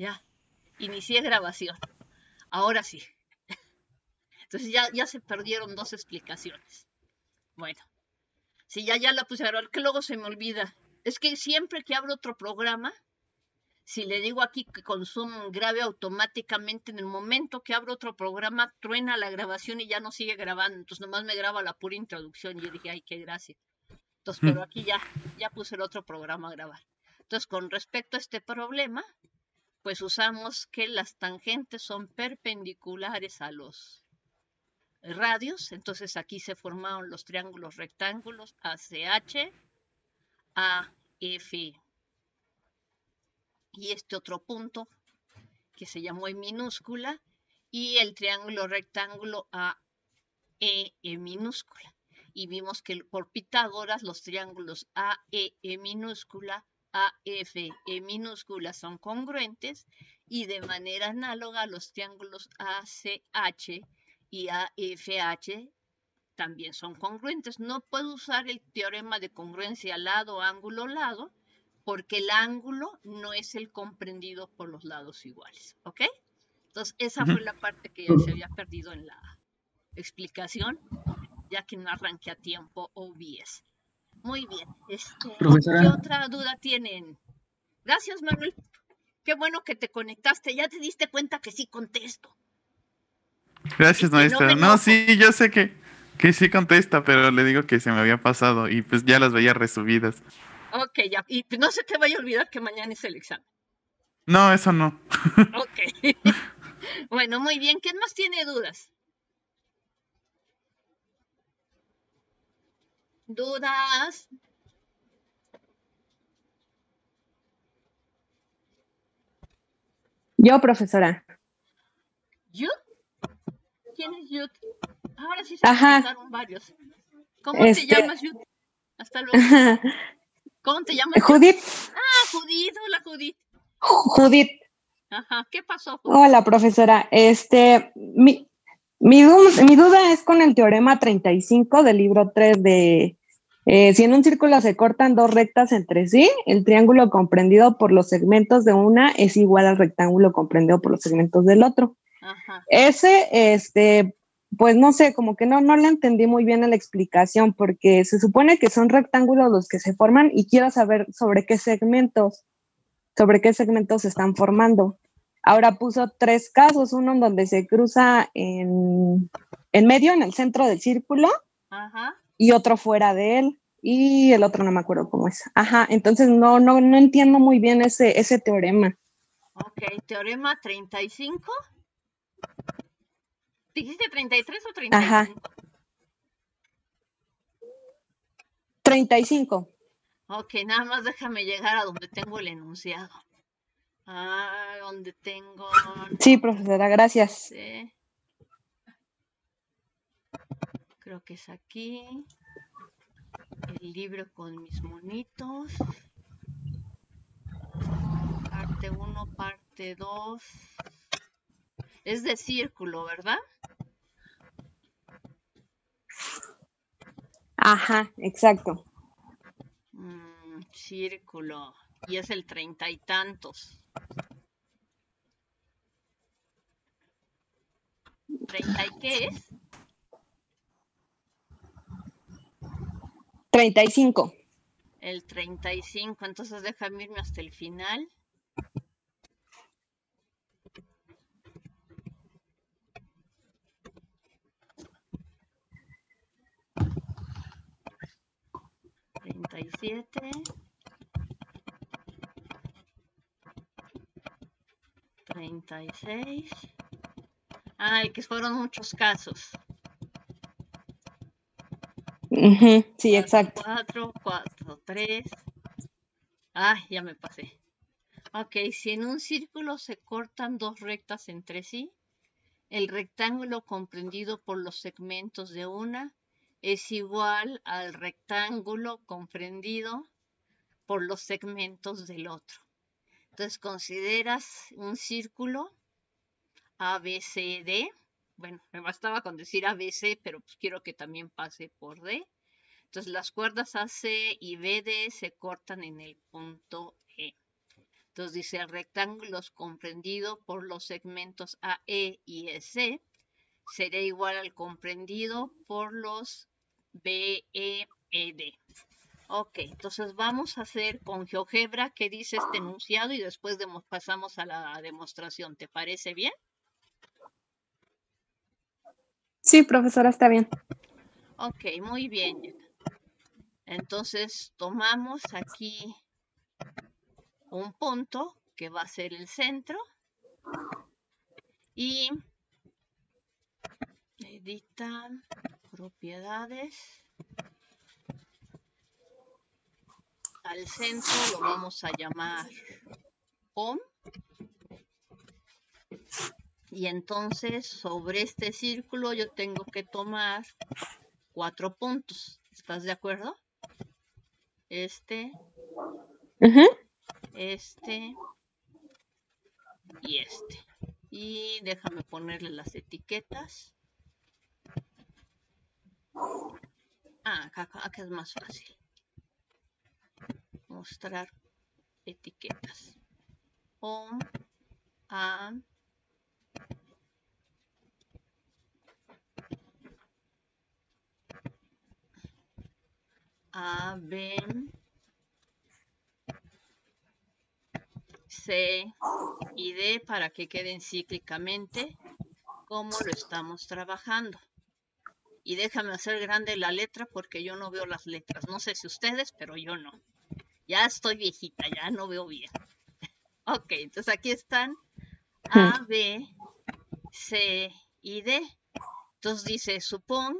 Ya, inicié grabación. Ahora sí. Entonces ya se perdieron dos explicaciones. Bueno, sí, ya la puse a grabar, que luego se me olvida. Es que siempre que abro otro programa, si le digo aquí que consumo grave automáticamente, en el momento que abro otro programa, truena la grabación y ya no sigue grabando. Entonces nomás me graba la pura introducción y yo dije, ay, qué gracia. Entonces, pero aquí ya puse el otro programa a grabar. Entonces, con respecto a este problema, pues usamos que las tangentes son perpendiculares a los radios. Entonces aquí se formaron los triángulos rectángulos ACH, AF y este otro punto que se llamó en minúscula, y el triángulo rectángulo AE en minúscula. Y vimos que por Pitágoras los triángulos AE en minúscula, AF en minúscula son congruentes, y de manera análoga los triángulos ACH y AFH también son congruentes. No puedo usar el teorema de congruencia lado, ángulo, lado, porque el ángulo no es el comprendido por los lados iguales, ¿ok? Entonces, esa fue la parte que se había perdido en la explicación, ya que no arranqué a tiempo OBS. Muy bien. ¿Qué Profesora. otra duda tienen? Gracias, Manuel. Qué bueno que te conectaste. Ya te diste cuenta que sí contesto. Gracias, Y que no me maestra. No, enojo. sí, yo sé que sí contesta, pero le digo que se me había pasado y pues ya las veía resubidas. Ok, ya. Y no se te vaya a olvidar que mañana es el examen. No, eso no. Ok. Bueno, muy bien. ¿Quién más tiene dudas? ¿Dudas? Yo, profesora. ¿Yud? ¿Quién es Yud? Ahora sí se conectaron varios. ¿Cómo te llamas, Yud? Hasta luego. ¿Cómo te llamas, Yud? Judith. Ah, Judith. Hola, Judith. Judith. Ajá. ¿Qué pasó, Judith? Hola, profesora. Mi duda es con el teorema 35 del libro 3 de si en un círculo se cortan dos rectas entre sí, el triángulo comprendido por los segmentos de una es igual al rectángulo comprendido por los segmentos del otro. Ajá. Pues no sé, como que no le entendí muy bien la explicación, porque se supone que son rectángulos los que se forman y quiero saber sobre qué segmentos se están formando. Ahora puso tres casos, uno en donde se cruza en medio, en el centro del círculo, ajá, y otro fuera de él, y el otro no me acuerdo cómo es. Ajá, entonces no entiendo muy bien ese teorema. Ok, teorema 35. ¿Dijiste 33 o 35? Ajá. 35. Ok, nada más déjame llegar a donde tengo el enunciado. Ah, donde tengo... Sí, profesora, gracias. Sí. Creo que es aquí. El libro con mis monitos. Parte 1, parte 2. Es de círculo, ¿verdad? Ajá, exacto. Círculo. Y es el 30 y tantos. ¿30 y qué es? 35. El 35. Entonces déjame irme hasta el final. ¿37? 36. Ay, que fueron muchos casos. Sí, exacto. 4, 4, 3. Ay, ya me pasé. Ok, si en un círculo se cortan dos rectas entre sí, el rectángulo comprendido por los segmentos de una es igual al rectángulo comprendido por los segmentos del otro. Entonces consideras un círculo ABCD. Bueno, me bastaba con decir ABC, pero pues quiero que también pase por D. Entonces las cuerdas AC y BD se cortan en el punto E. Entonces dice, el rectángulo es comprendido por los segmentos AE y EC será igual al comprendido por los BE, ED. Ok, entonces vamos a hacer con GeoGebra qué dice este enunciado y después pasamos a la demostración. ¿Te parece bien? Sí, profesora, está bien. Ok, muy bien. Entonces tomamos aquí un punto que va a ser el centro y edita propiedades. Al centro lo vamos a llamar home. Y entonces sobre este círculo yo tengo que tomar 4 puntos. ¿Estás de acuerdo? Este, este y este. Y déjame ponerle las etiquetas. Acá es más fácil. Mostrar etiquetas. Home, A, B, C y D para que queden cíclicamente como lo estamos trabajando. Y déjame hacer grande la letra porque yo no veo las letras. No sé si ustedes, pero yo no. Ya estoy viejita, ya no veo bien. Ok, entonces aquí están A, B, C y D. Entonces dice, supón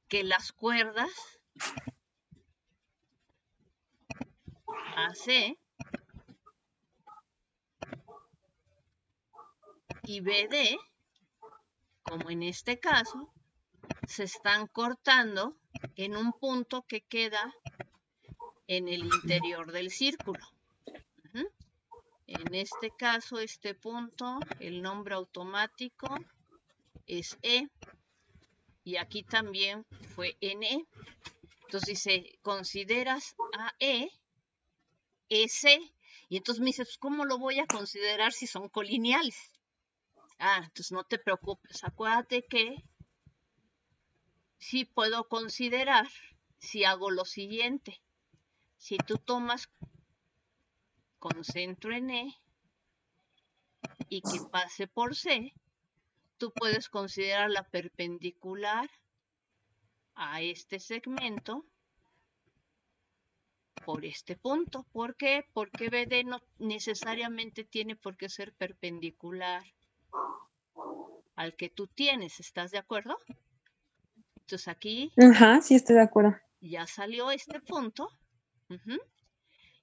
que las cuerdas AC y BD, como en este caso, se están cortando en un punto que queda en el interior del círculo. En este caso, este punto, el nombre automático es E, y aquí también fue NE. Entonces dice, consideras AE, EC, y entonces me dice, pues, ¿cómo lo voy a considerar si son colineales? Entonces no te preocupes, acuérdate que sí puedo considerar si hago lo siguiente. Si tú tomas con centro en E y que pase por C, tú puedes considerar la perpendicular a este segmento por este punto. ¿Por qué? Porque BD no necesariamente tiene por qué ser perpendicular al que tú tienes. ¿Estás de acuerdo? Entonces aquí Sí, estoy de acuerdo. ya salió este punto.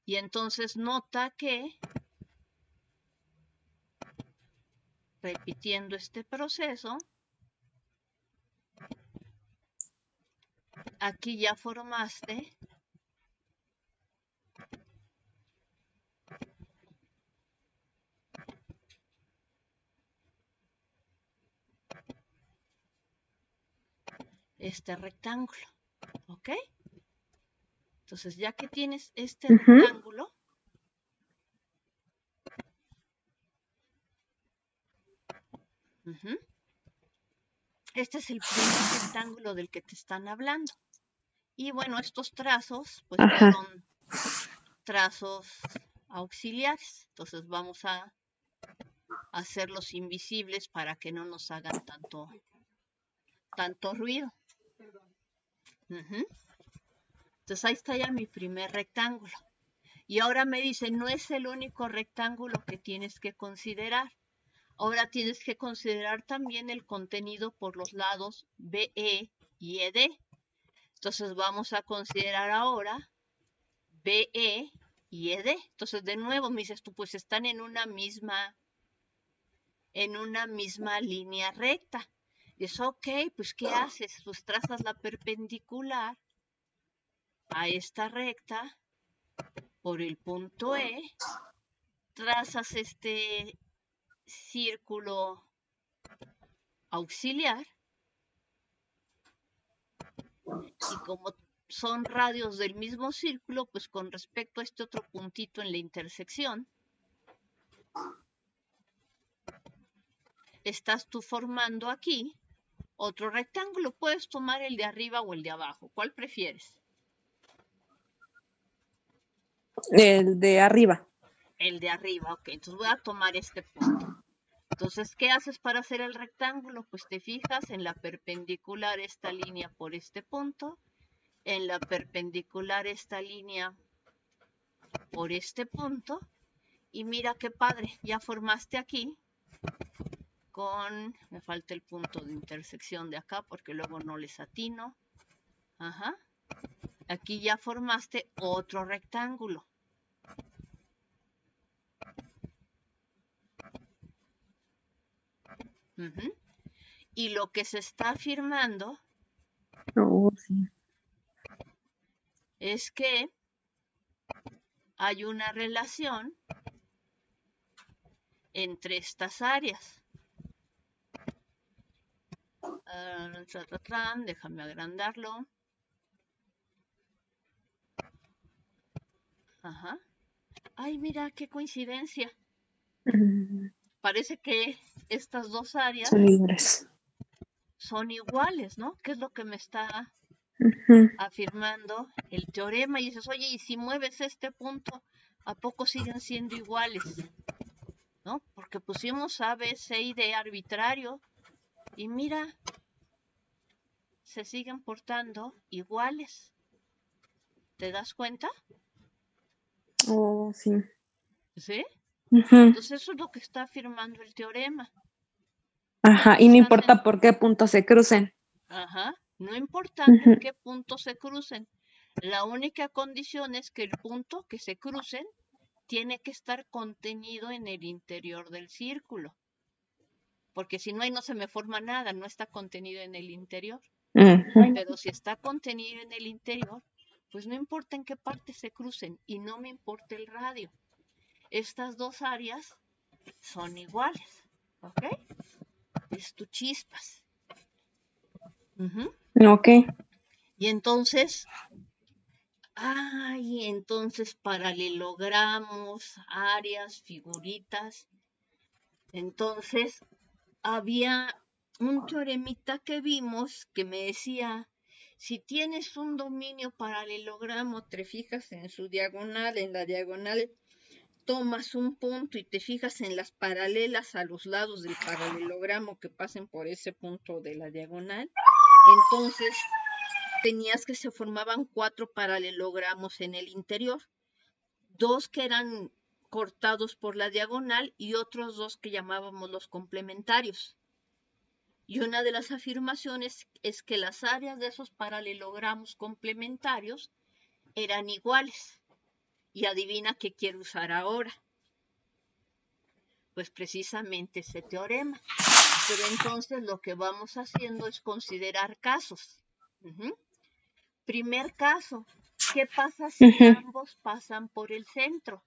Y entonces nota que, repitiendo este proceso, aquí ya formaste este rectángulo, ¿ok? Entonces, ya que tienes este rectángulo, este es el primer rectángulo del que te están hablando. Y bueno, estos trazos, pues son trazos auxiliares. Entonces vamos a hacerlos invisibles para que no nos hagan tanto ruido. Entonces ahí está ya mi primer rectángulo. Y ahora me dice, no es el único rectángulo que tienes que considerar. Ahora tienes que considerar también el contenido por los lados BE y ED. Entonces vamos a considerar ahora BE y ED. Entonces de nuevo me dices tú, pues están en una misma línea recta. Y es ok, pues ¿qué haces? Pues trazas la perpendicular a esta recta por el punto E, trazas este círculo auxiliar y como son radios del mismo círculo, pues con respecto a este otro puntito en la intersección, estás tú formando aquí otro rectángulo. Puedes tomar el de arriba o el de abajo. ¿Cuál prefieres? El de arriba. El de arriba, ok. Entonces voy a tomar este punto. Entonces, ¿qué haces para hacer el rectángulo? Pues te fijas en la perpendicular esta línea por este punto, en la perpendicular esta línea por este punto, y mira qué padre, ya formaste aquí con, me falta el punto de intersección de acá porque luego no les atino. Ajá. Aquí ya formaste otro rectángulo. Uh-huh. Y lo que se está afirmando Sí. es que hay una relación entre estas áreas. Déjame agrandarlo. Ajá. Ay, mira, qué coincidencia. Parece que estas dos áreas Son libres. son iguales, ¿no? ¿Qué es lo que me está afirmando el teorema? Y dices, oye, y si mueves este punto, ¿a poco siguen siendo iguales? ¿No? Porque pusimos A, B, C y D arbitrario y mira, se siguen portando iguales. ¿Te das cuenta? Oh, sí. ¿Sí? Ujú. Entonces eso es lo que está afirmando el teorema. Ajá, y no importa por qué puntos se crucen. Ajá, no importando en qué puntos se crucen. La única condición es que el punto que se crucen tiene que estar contenido en el interior del círculo. Porque si no, ahí no se me forma nada, no está contenido en el interior. Pero si está contenido en el interior, pues no importa en qué parte se crucen y no me importa el radio. Estas dos áreas son iguales, ¿ok? Es tu chispas. Ok. Y entonces, paralelogramos, áreas, figuritas. Entonces, había un teoremita que vimos que me decía, si tienes un dominio paralelogramo, te fijas en su diagonal, en la diagonal tomas un punto y te fijas en las paralelas a los lados del paralelogramo que pasen por ese punto de la diagonal, entonces tenías que se formaban 4 paralelogramos en el interior, 2 que eran cortados por la diagonal y otros 2 que llamábamos los complementarios. Y una de las afirmaciones es que las áreas de esos paralelogramos complementarios eran iguales. Y adivina qué quiero usar ahora. Pues precisamente ese teorema. Pero entonces lo que vamos haciendo es considerar casos. Primer caso, ¿qué pasa si ambos pasan por el centro?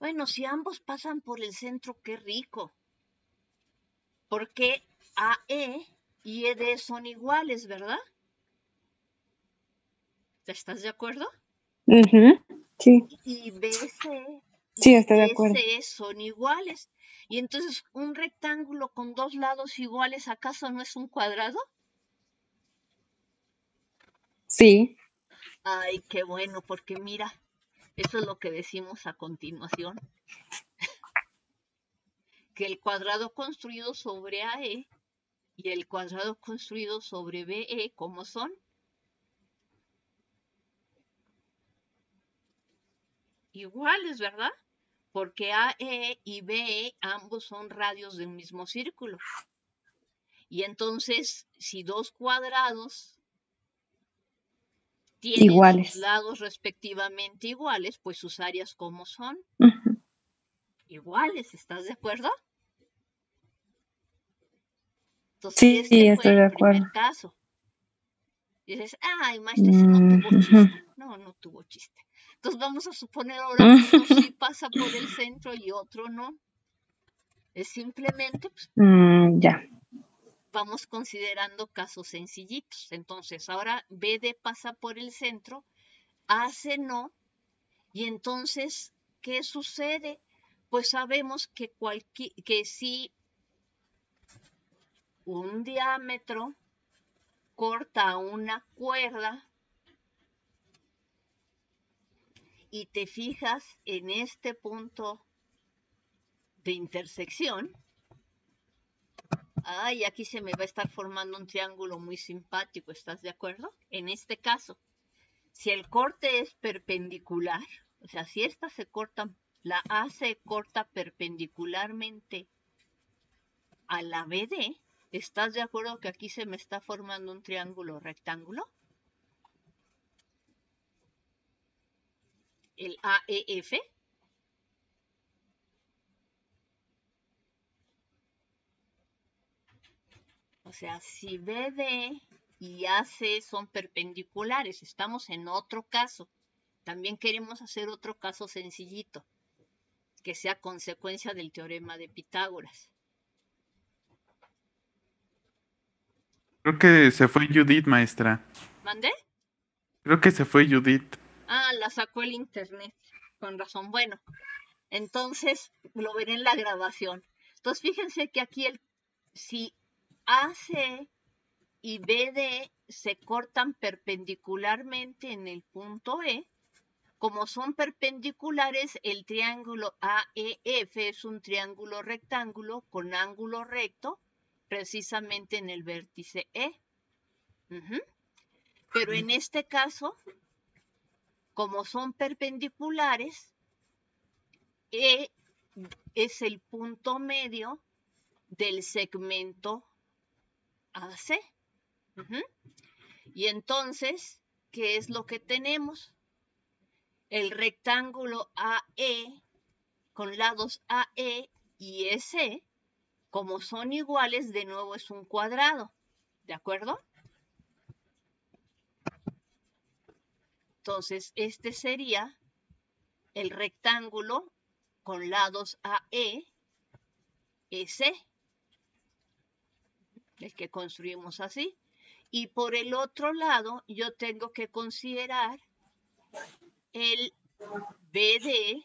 Bueno, si ambos pasan por el centro, qué rico. Porque AE y ED son iguales, ¿verdad? ¿Estás de acuerdo? Sí. Y BC Sí, y estoy de acuerdo. EC son iguales. Y entonces, ¿un rectángulo con dos lados iguales acaso no es un cuadrado? Sí. Ay, qué bueno, porque mira, eso es lo que decimos a continuación. Que el cuadrado construido sobre AE y el cuadrado construido sobre BE, ¿cómo son? Iguales, ¿verdad? Porque AE y BE ambos son radios del mismo círculo. Y entonces, si dos cuadrados tienen Iguales. sus lados respectivamente iguales, pues sus áreas, ¿cómo son? Iguales, ¿estás de acuerdo? Entonces, sí, este fue estoy de el acuerdo. primer caso. Y dices, ay, maestra, ese no tuvo chiste. No tuvo chiste. Entonces vamos a suponer ahora que uno sí pasa por el centro y otro no. Es simplemente, pues, Ya. vamos considerando casos sencillitos. Entonces, ahora BD pasa por el centro, AC no, y entonces, ¿qué sucede? Pues sabemos que si un diámetro corta una cuerda y te fijas en este punto de intersección, ay, aquí se me va a estar formando un triángulo muy simpático, ¿estás de acuerdo? En este caso, si el corte es perpendicular, o sea, si esta se corta, la A se corta perpendicularmente a la BD, ¿estás de acuerdo que aquí se me está formando un triángulo rectángulo? El AEF. O sea, si BD y AC son perpendiculares, estamos en otro caso. También queremos hacer otro caso sencillito, que sea consecuencia del teorema de Pitágoras. Creo que se fue Judith, maestra. ¿Mandé? Creo que se fue Judith. Ah, la sacó el internet. Con razón. Bueno, entonces lo veré en la grabación. Entonces fíjense que aquí si AC y BD se cortan perpendicularmente en el punto E, como son perpendiculares, el triángulo AEF es un triángulo rectángulo con ángulo recto precisamente en el vértice E. Pero en este caso, como son perpendiculares, E es el punto medio del segmento AC. Y entonces, ¿qué es lo que tenemos? El rectángulo AE con lados AE y EC, como son iguales, de nuevo es un cuadrado. ¿De acuerdo? Entonces, este sería el rectángulo con lados AE, EC, el que construimos así. Y por el otro lado, yo tengo que considerar el BD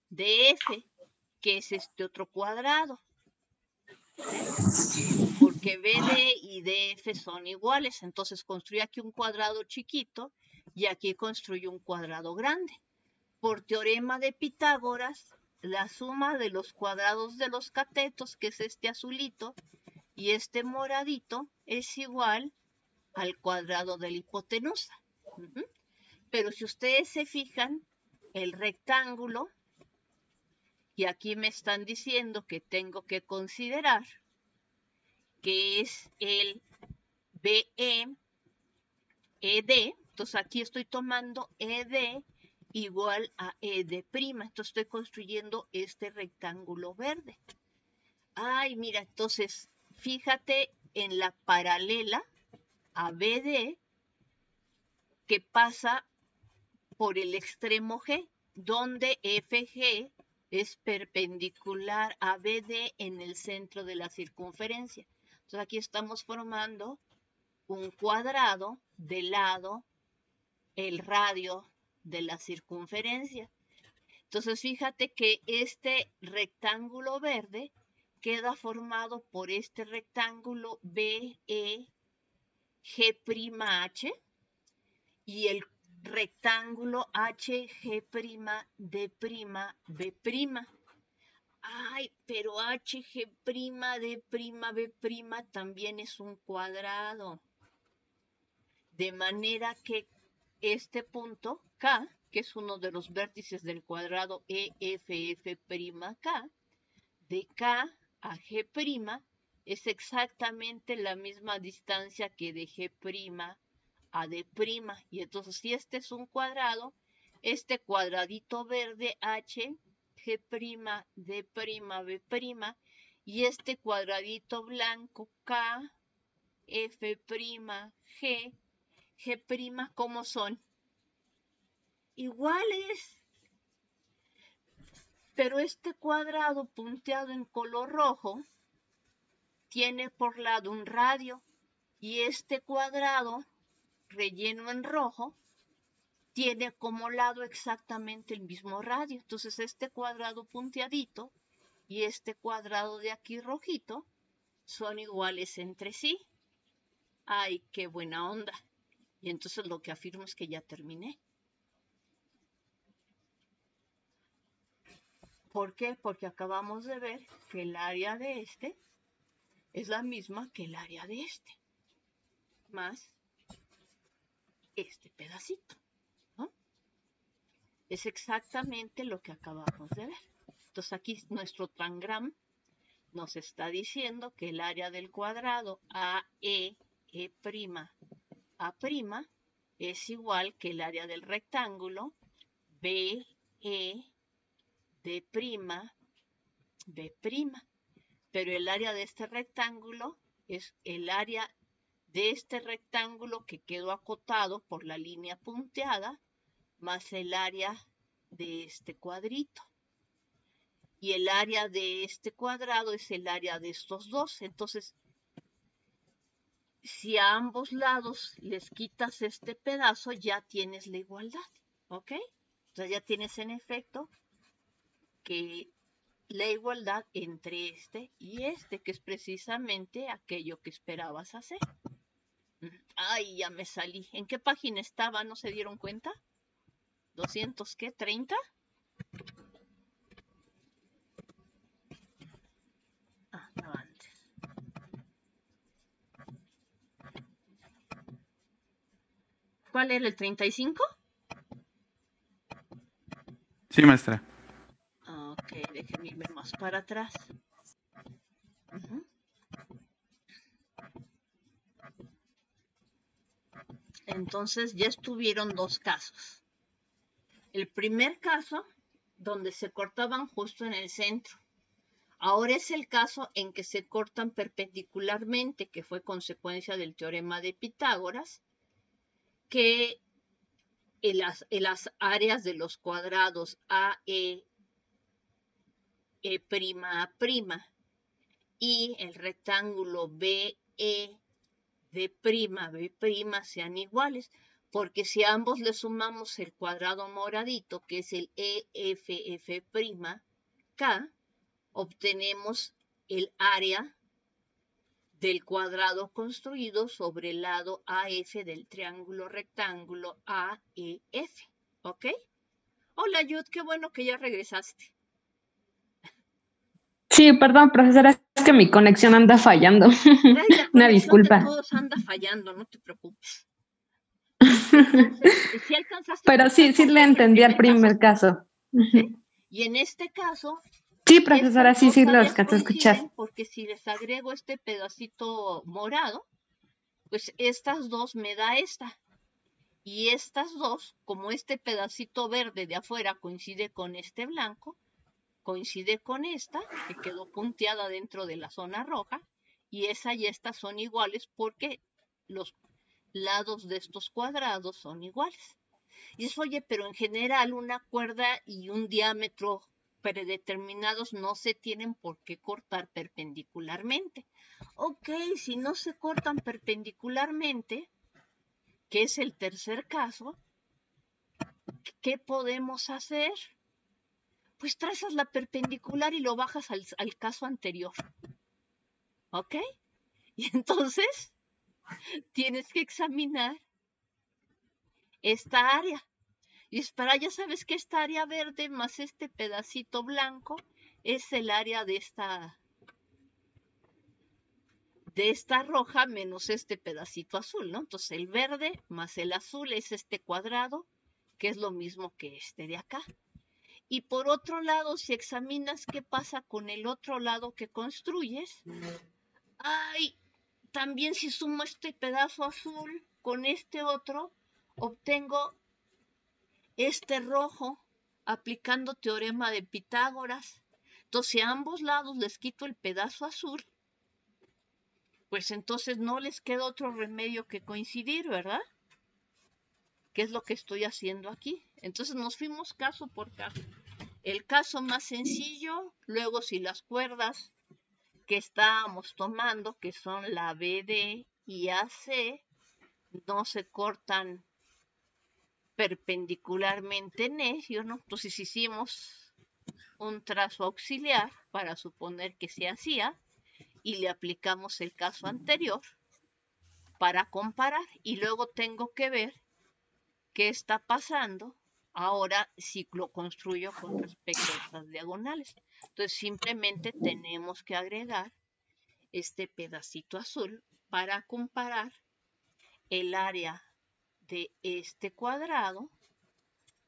DF, que es este otro cuadrado. Porque BD y DF son iguales. Entonces construyo aquí un cuadrado chiquito y aquí construyo un cuadrado grande. Por teorema de Pitágoras, la suma de los cuadrados de los catetos, que es este azulito, y este moradito, es igual al cuadrado de la hipotenusa. Pero si ustedes se fijan, el rectángulo, y aquí me están diciendo que tengo que considerar que es el BE, ED, entonces aquí estoy tomando ED igual a ED', entonces estoy construyendo este rectángulo verde. Ay, mira, entonces fíjate en la paralela a BD que pasa por el extremo G, donde FG es perpendicular a BD en el centro de la circunferencia. Entonces aquí estamos formando un cuadrado de lado el radio de la circunferencia. Entonces fíjate que este rectángulo verde queda formado por este rectángulo BEG'H y el rectángulo HG'D'B'. Ay, pero HG'D'B' también es un cuadrado. De manera que este punto K, que es uno de los vértices del cuadrado EFF'K, de K a G', es exactamente la misma distancia que de G' a D'. Y entonces, si este es un cuadrado, este cuadradito verde H, G', D', B', y este cuadradito blanco K, F', G', ¿cómo son? Iguales. Pero este cuadrado punteado en color rojo tiene por lado un radio y este cuadrado relleno en rojo tiene como lado exactamente el mismo radio. Entonces este cuadrado punteadito y este cuadrado de aquí rojito son iguales entre sí. ¡Ay, qué buena onda! Y entonces lo que afirmo es que ya terminé. ¿Por qué? Porque acabamos de ver que el área de este es la misma que el área de este, más este pedacito, ¿no? Es exactamente lo que acabamos de ver. Entonces aquí nuestro tangram nos está diciendo que el área del cuadrado AE, E', A', es igual que el área del rectángulo BE, D', B'. Pero el área de este rectángulo es el área de este rectángulo que quedó acotado por la línea punteada más el área de este cuadrito. Y el área de este cuadrado es el área de estos dos. Entonces, si a ambos lados les quitas este pedazo, ya tienes la igualdad, ¿ok? Entonces ya tienes en efecto que la igualdad entre este y este, que es precisamente aquello que esperabas hacer. Ay, ya me salí. ¿En qué página estaba? ¿No se dieron cuenta? ¿200 qué? ¿30? Ah, no, antes. ¿Cuál era el 35? Sí, maestra. Ok, déjenme irme más para atrás. Entonces ya estuvieron dos casos. El primer caso, donde se cortaban justo en el centro. Ahora es el caso en que se cortan perpendicularmente, que fue consecuencia del teorema de Pitágoras, que en las áreas de los cuadrados AE, E'A' y el rectángulo BE, D'B' sean iguales, porque si a ambos le sumamos el cuadrado moradito, que es el EFF', obtenemos el área del cuadrado construido sobre el lado AF del triángulo rectángulo AEF. ¿Ok? Hola, Yud, qué bueno que ya regresaste. Sí, perdón, profesora, es que mi conexión anda fallando. Ay, la Una conexión disculpa. de todos anda fallando, no te preocupes. Entonces, ¿sí alcanzaste a Pero sí le entendí al primer caso. ¿Sí? Y en este caso, sí, profesora, estas sí dos lo áreas alcancé a escuchar. coinciden porque si les agrego este pedacito morado, pues estas dos me da esta. Y estas dos, como este pedacito verde de afuera coincide con este blanco, coincide con esta, que quedó punteada dentro de la zona roja, y esa y esta son iguales porque los lados de estos cuadrados son iguales. Y es, oye, pero en general una cuerda y un diámetro predeterminados no se tienen por qué cortar perpendicularmente. Ok, si no se cortan perpendicularmente, que es el tercer caso, ¿qué podemos hacer? Pues trazas la perpendicular y lo bajas al caso anterior. ¿Ok? Y entonces tienes que examinar esta área. Y espera, ya sabes que esta área verde más este pedacito blanco es el área de esta roja menos este pedacito azul, ¿no? Entonces el verde más el azul es este cuadrado, que es lo mismo que este de acá. Y por otro lado, si examinas qué pasa con el otro lado que construyes, ay, también si sumo este pedazo azul con este otro, obtengo este rojo aplicando teorema de Pitágoras. Entonces, si a ambos lados les quito el pedazo azul, pues entonces no les queda otro remedio que coincidir, ¿verdad? ¿Qué es lo que estoy haciendo aquí? Entonces nos fuimos caso por caso. El caso más sencillo, luego si las cuerdas que estábamos tomando, que son la BD y AC, no se cortan perpendicularmente en ello, ¿no? Entonces hicimos un trazo auxiliar para suponer que se hacía y le aplicamos el caso anterior para comparar y luego tengo que ver qué está pasando ahora si lo construyo con respecto a estas diagonales. Entonces simplemente tenemos que agregar este pedacito azul para comparar el área de este cuadrado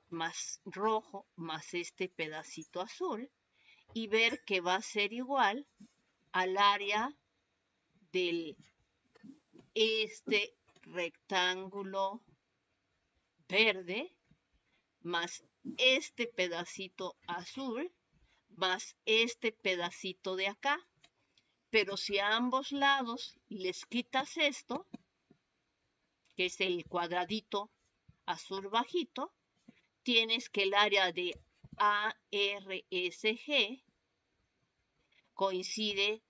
más rojo más este pedacito azul y ver que va a ser igual al área del este rectángulo verde más este pedacito azul más este pedacito de acá. Pero si a ambos lados les quitas esto, que es el cuadradito azul bajito, tienes que el área de ARSG coincide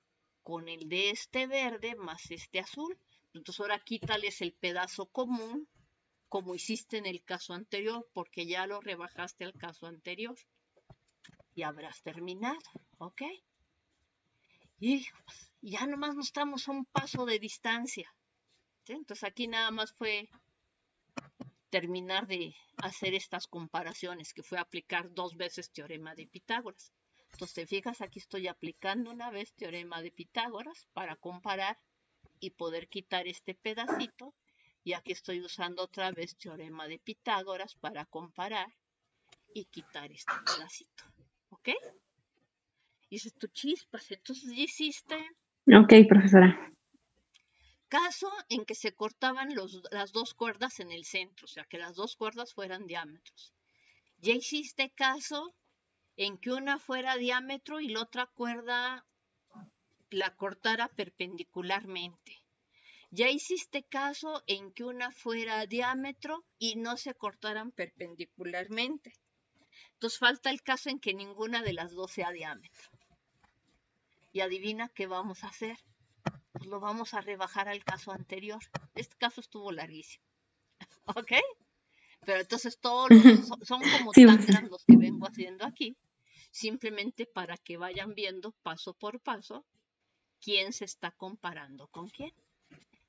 con el de este verde más este azul. Entonces ahora quítales el pedazo común como hiciste en el caso anterior, porque ya lo rebajaste al caso anterior. Y habrás terminado, ¿ok? Y ya nomás nos estamos a un paso de distancia. ¿Sí? Entonces aquí nada más fue terminar de hacer estas comparaciones, que fue aplicar 2 veces teorema de Pitágoras. Entonces te fijas, aquí estoy aplicando una vez teorema de Pitágoras para comparar y poder quitar este pedacito. Y aquí estoy usando otra vez teorema de Pitágoras para comparar y quitar este pedacito. ¿Ok? Y dices tú, chispas, entonces ya hiciste Ok, profesora. caso en que se cortaban las 2 cuerdas en el centro, o sea, que las 2 cuerdas fueran diámetros. Ya hiciste caso en que una fuera diámetro y la otra cuerda la cortara perpendicularmente. Ya hiciste caso en que una fuera diámetro y no se cortaran perpendicularmente. Entonces falta el caso en que ninguna de las dos sea diámetro. Y adivina qué vamos a hacer. Pues lo vamos a rebajar al caso anterior. Este caso estuvo larguísimo. ¿Ok? Pero entonces todos son como Sí, tangras los que vengo haciendo aquí. Simplemente para que vayan viendo paso por paso quién se está comparando con quién.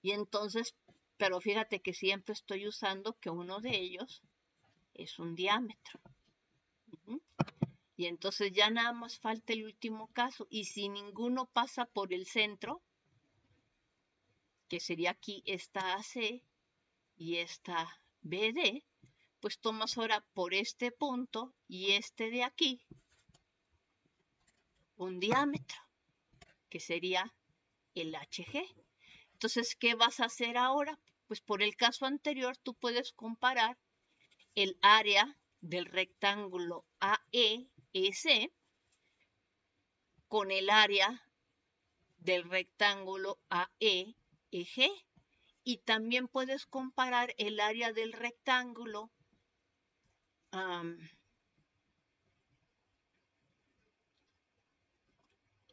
Y entonces, pero fíjate que siempre estoy usando que uno de ellos es un diámetro. Y entonces ya nada más falta el último caso. Y si ninguno pasa por el centro, que sería aquí esta AC y esta BD, pues tomas ahora por este punto y este de aquí un diámetro, que sería el HG. Entonces, ¿qué vas a hacer ahora? Pues por el caso anterior tú puedes comparar el área del rectángulo AES con el área del rectángulo AEG y también puedes comparar el área del rectángulo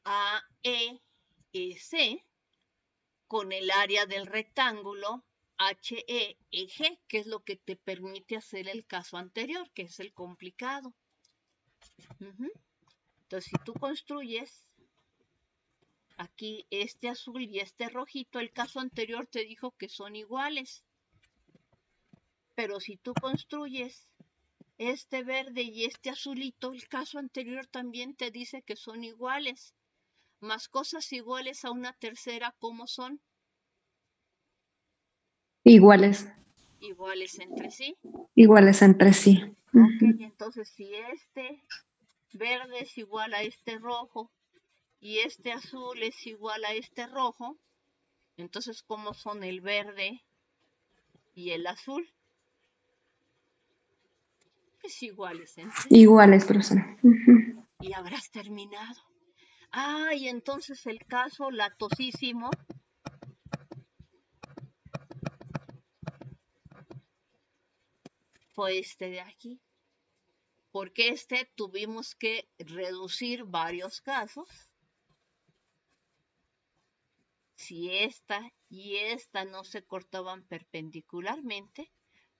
AEC con el área del rectángulo HEG, que es lo que te permite hacer el caso anterior, que es el complicado. Entonces, si tú construyes aquí este azul y este rojito, el caso anterior te dijo que son iguales. Pero si tú construyes este verde y este azulito, el caso anterior también te dice que son iguales. Más cosas iguales a una tercera, ¿cómo son? iguales. Iguales entre sí. Iguales entre sí. Ok, entonces si este verde es igual a este rojo y este azul es igual a este rojo, entonces ¿cómo son el verde y el azul? Pues iguales entre sí. Iguales, profesora. Y habrás terminado. Ah, y entonces el caso latosísimo fue este de aquí. Porque este tuvimos que reducir varios casos si esta y esta no se cortaban perpendicularmente,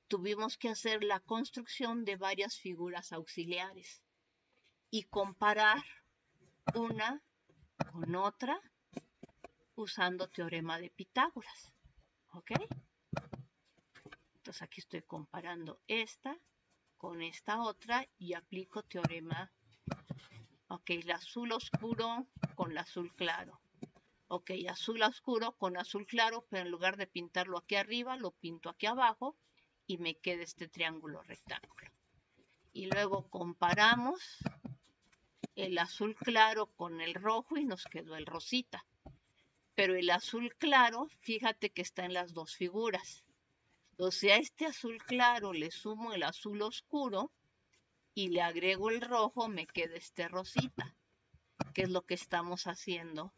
tuvimos que hacer la construcción de varias figuras auxiliares y comparar una con otra usando teorema de Pitágoras. ¿Ok? Entonces aquí estoy comparando esta con esta otra y aplico teorema. Ok, el azul oscuro con el azul claro. Ok, azul oscuro con azul claro, pero en lugar de pintarlo aquí arriba, lo pinto aquí abajo y me queda este triángulo rectángulo. Y luego comparamos el azul claro con el rojo y nos quedó el rosita. Pero el azul claro, fíjate que está en las dos figuras. O sea, a este azul claro le sumo el azul oscuro y le agrego el rojo, me queda este rosita, que es lo que estamos haciendo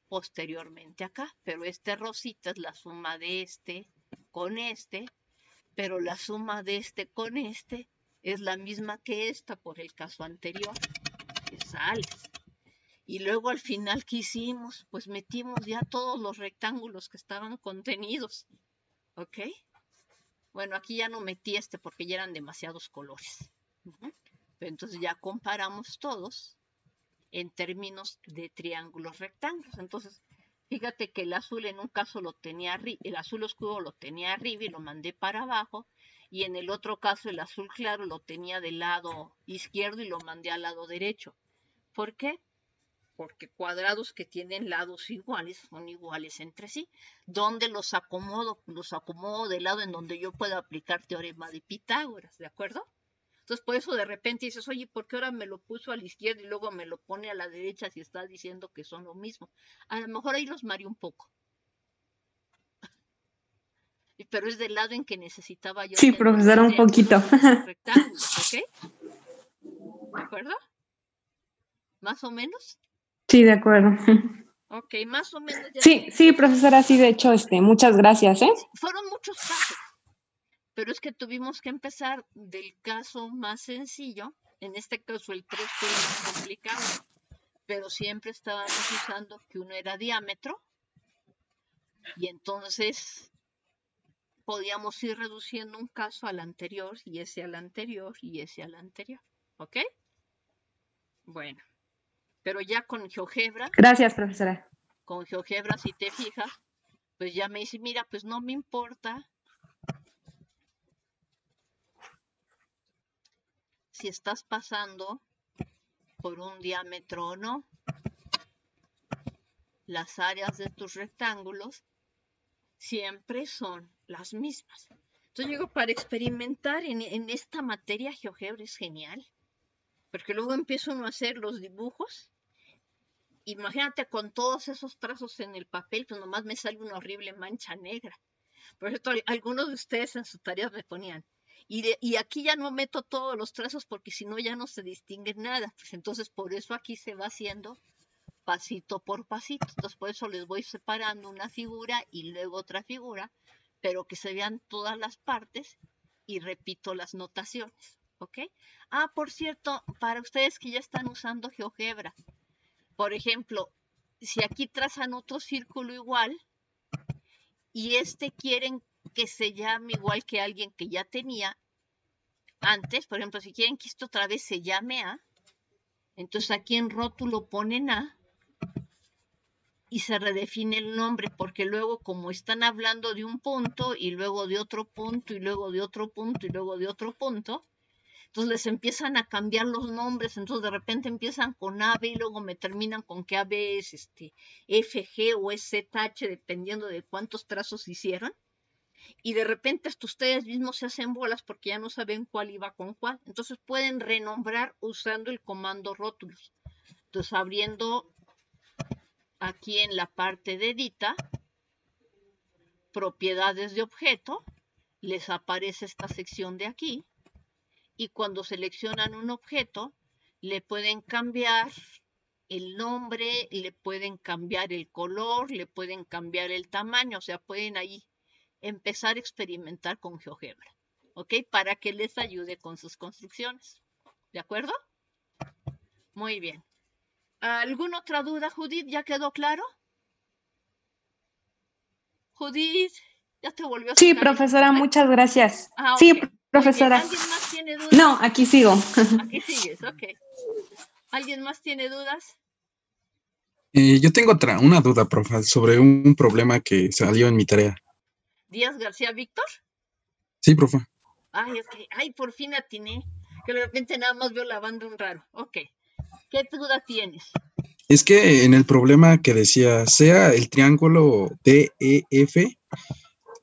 posteriormente acá. Pero este rosita es la suma de este con este, pero la suma de este con este es la misma que esta por el caso anterior, que sale. Y luego al final, ¿qué hicimos? Pues metimos ya todos los rectángulos que estaban contenidos. ¿Ok? Bueno, aquí ya no metí este porque ya eran demasiados colores. Pero entonces ya comparamos todos en términos de triángulos rectángulos. Entonces, fíjate que el azul en un caso lo tenía arriba, el azul oscuro lo tenía arriba y lo mandé para abajo. Y en el otro caso el azul claro lo tenía del lado izquierdo y lo mandé al lado derecho. ¿Por qué? Porque cuadrados que tienen lados iguales son iguales entre sí. ¿Dónde los acomodo? Los acomodo del lado en donde yo pueda aplicar teorema de Pitágoras, ¿de acuerdo? Entonces por eso de repente dices, oye, ¿por qué ahora me lo puso a la izquierda y luego me lo pone a la derecha si está diciendo que son lo mismo? A lo mejor ahí los mareé un poco. Pero es del lado en que necesitaba yo Sí, tener los profesora, un poquito. rectángulos, ¿ok? ¿De acuerdo? ¿Más o menos? Sí, de acuerdo. Ok, más o menos ya. Sí, profesora, sí, de hecho, muchas gracias, ¿eh? Fueron muchos casos, pero es que tuvimos que empezar del caso más sencillo. En este caso el 3 fue el más complicado, pero siempre estábamos usando que uno era diámetro y entonces podíamos ir reduciendo un caso al anterior y ese al anterior y ese al anterior. ¿Ok? Bueno, pero ya con GeoGebra. Gracias, profesora. Con GeoGebra, si te fijas, pues ya me dice, mira, pues no me importa si estás pasando por un diámetro o no. Las áreas de tus rectángulos siempre son las mismas. Entonces, digo, para experimentar en esta materia, GeoGebra es genial, porque luego empieza uno a hacer los dibujos. Imagínate con todos esos trazos en el papel, pues nomás me sale una horrible mancha negra. Por cierto, algunos de ustedes en sus tareas me ponían, y aquí ya no meto todos los trazos porque si no ya no se distingue nada. Pues entonces por eso aquí se va haciendo pasito por pasito. Entonces por eso les voy separando una figura y luego otra figura, pero que se vean todas las partes y repito las notaciones. ¿Ok? Ah, por cierto, para ustedes que ya están usando GeoGebra, por ejemplo, si aquí trazan otro círculo igual y quieren que se llame igual que alguien que ya tenía antes, por ejemplo, si quieren que esto otra vez se llame A, entonces aquí en rótulo ponen A y se redefine el nombre, porque luego como están hablando de un punto y luego de otro punto y luego de otro punto y luego de otro punto, entonces les empiezan a cambiar los nombres, entonces de repente empiezan con AB y luego me terminan con que AB es FG o es ZH, dependiendo de cuántos trazos hicieron. Y de repente hasta ustedes mismos se hacen bolas porque ya no saben cuál iba con cuál. Entonces pueden renombrar usando el comando rótulos. Entonces abriendo aquí en la parte de edita, propiedades de objeto, les aparece esta sección de aquí. Y cuando seleccionan un objeto, le pueden cambiar el nombre, le pueden cambiar el color, le pueden cambiar el tamaño, o sea, pueden ahí empezar a experimentar con GeoGebra, ¿ok? Para que les ayude con sus construcciones, ¿de acuerdo? Muy bien. ¿Alguna otra duda, Judith? ¿Ya quedó claro? Judith, ya te volvió a Sí, sacar el profesora, internet. muchas gracias. Ah, Sí, ok. Muy bien. profesora. ¿Alguien más tiene dudas? No, aquí sigo. Aquí sigues, ok. ¿Alguien más tiene dudas? Yo tengo una duda, profe, sobre un problema que salió en mi tarea. ¿Díaz García Víctor? Sí, profe. Ay, ok. Ay, por fin atiné. Que de repente nada más veo la banda un raro. Ok. ¿Qué duda tienes? Es que en el problema que decía, sea el triángulo DEF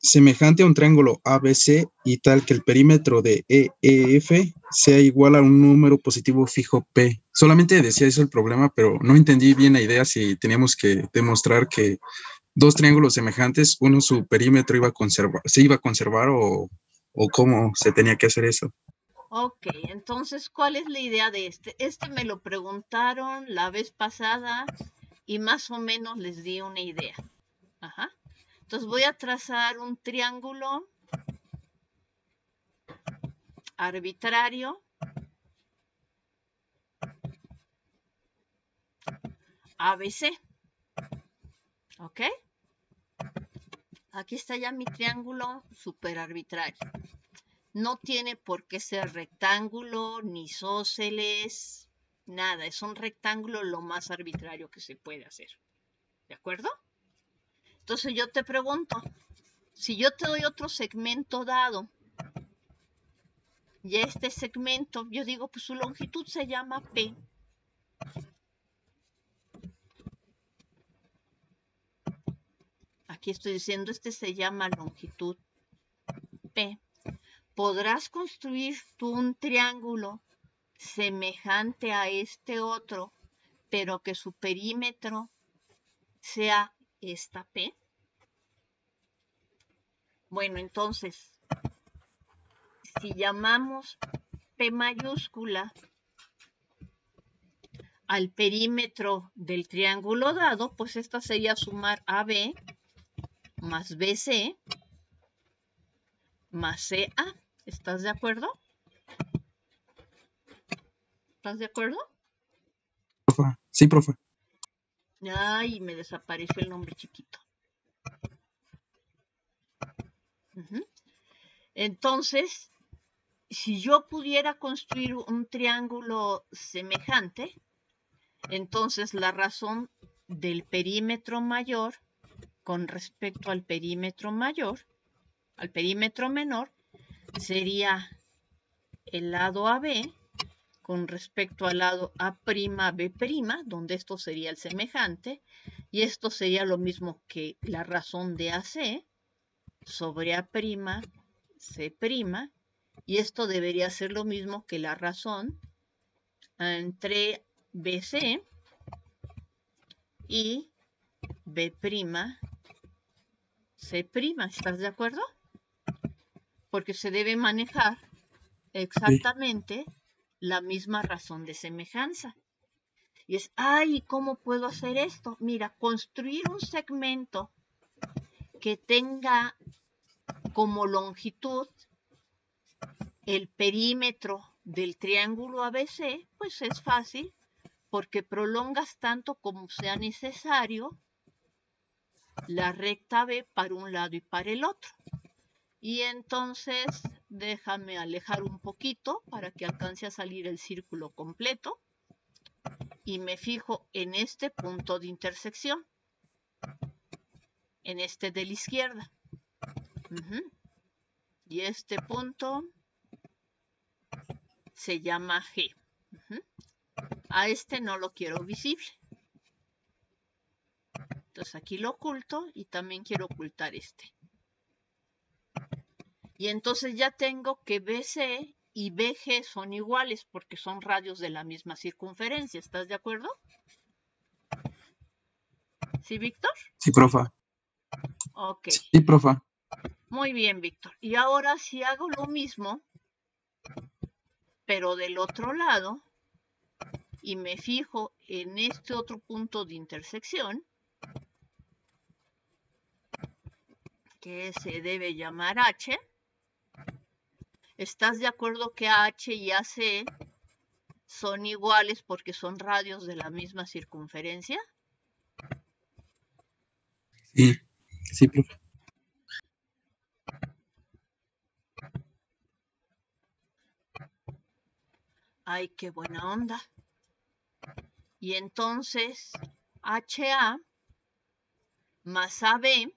semejante a un triángulo ABC y tal que el perímetro de EEF sea igual a un número positivo fijo P. Solamente decía eso el problema, pero no entendí bien la idea si teníamos que demostrar que dos triángulos semejantes, uno su perímetro se iba a conservar o cómo se tenía que hacer eso. Ok, entonces, ¿cuál es la idea de este? Este me lo preguntaron la vez pasada y más o menos les di una idea. Ajá. Entonces voy a trazar un triángulo arbitrario ABC. ¿Ok? Aquí está ya mi triángulo super arbitrario. No tiene por qué ser rectángulo, ni isósceles, nada. Es un rectángulo lo más arbitrario que se puede hacer. ¿De acuerdo? Entonces yo te pregunto, si yo te doy otro segmento dado, y este segmento, yo digo, pues su longitud se llama P. Aquí estoy diciendo, este se llama longitud P. Podrás construir tú un triángulo semejante a este otro, pero que su perímetro sea esta P. Bueno, entonces, si llamamos P mayúscula al perímetro del triángulo dado, pues esta sería sumar AB más BC más CA. ¿Estás de acuerdo? ¿Estás de acuerdo? Profe. Sí, profe. Ay, me desapareció el nombre chiquito. Entonces, si yo pudiera construir un triángulo semejante, entonces la razón del perímetro mayor con respecto al perímetro menor, sería el lado AB con respecto al lado A'B', donde esto sería el semejante, y esto sería lo mismo que la razón de AC sobre A', C', y esto debería ser lo mismo que la razón entre BC y B', C'. ¿Estás de acuerdo? Porque se debe manejar exactamente la misma razón de semejanza. Y es, ay, ¿cómo puedo hacer esto? Mira, construir un segmento que tenga como longitud el perímetro del triángulo ABC, pues es fácil, porque prolongas tanto como sea necesario la recta B para un lado y para el otro. Y entonces déjame alejar un poquito para que alcance a salir el círculo completo y me fijo en este punto de intersección, en este de la izquierda. Y este punto se llama G. A este no lo quiero visible. Entonces aquí lo oculto y también quiero ocultar este. Y entonces ya tengo que BC y BG son iguales porque son radios de la misma circunferencia. ¿Estás de acuerdo? ¿Sí, Víctor? Sí, profe. Ok. Sí, profe. Muy bien, Víctor. Y ahora si hago lo mismo, pero del otro lado, y me fijo en este otro punto de intersección, que se debe llamar H, ¿estás de acuerdo que H y AC son iguales porque son radios de la misma circunferencia? Sí, sí, profe. Ay, qué buena onda. Y entonces, HA más AB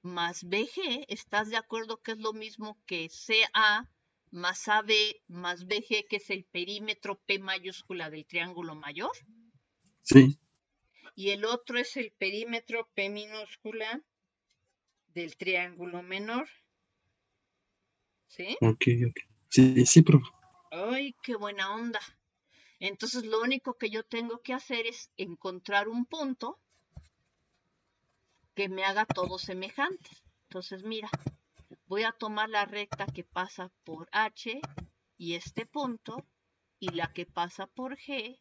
más BG, ¿estás de acuerdo que es lo mismo que CA más AB más BG, que es el perímetro P mayúscula del triángulo mayor? Sí, Y el otro es el perímetro P minúscula del triángulo menor. ¿Sí? ok. Sí, sí, profe. Ay, qué buena onda. Entonces lo único que yo tengo que hacer es encontrar un punto que me haga todos semejantes. Entonces mira, voy a tomar la recta que pasa por H y este punto, y la que pasa por G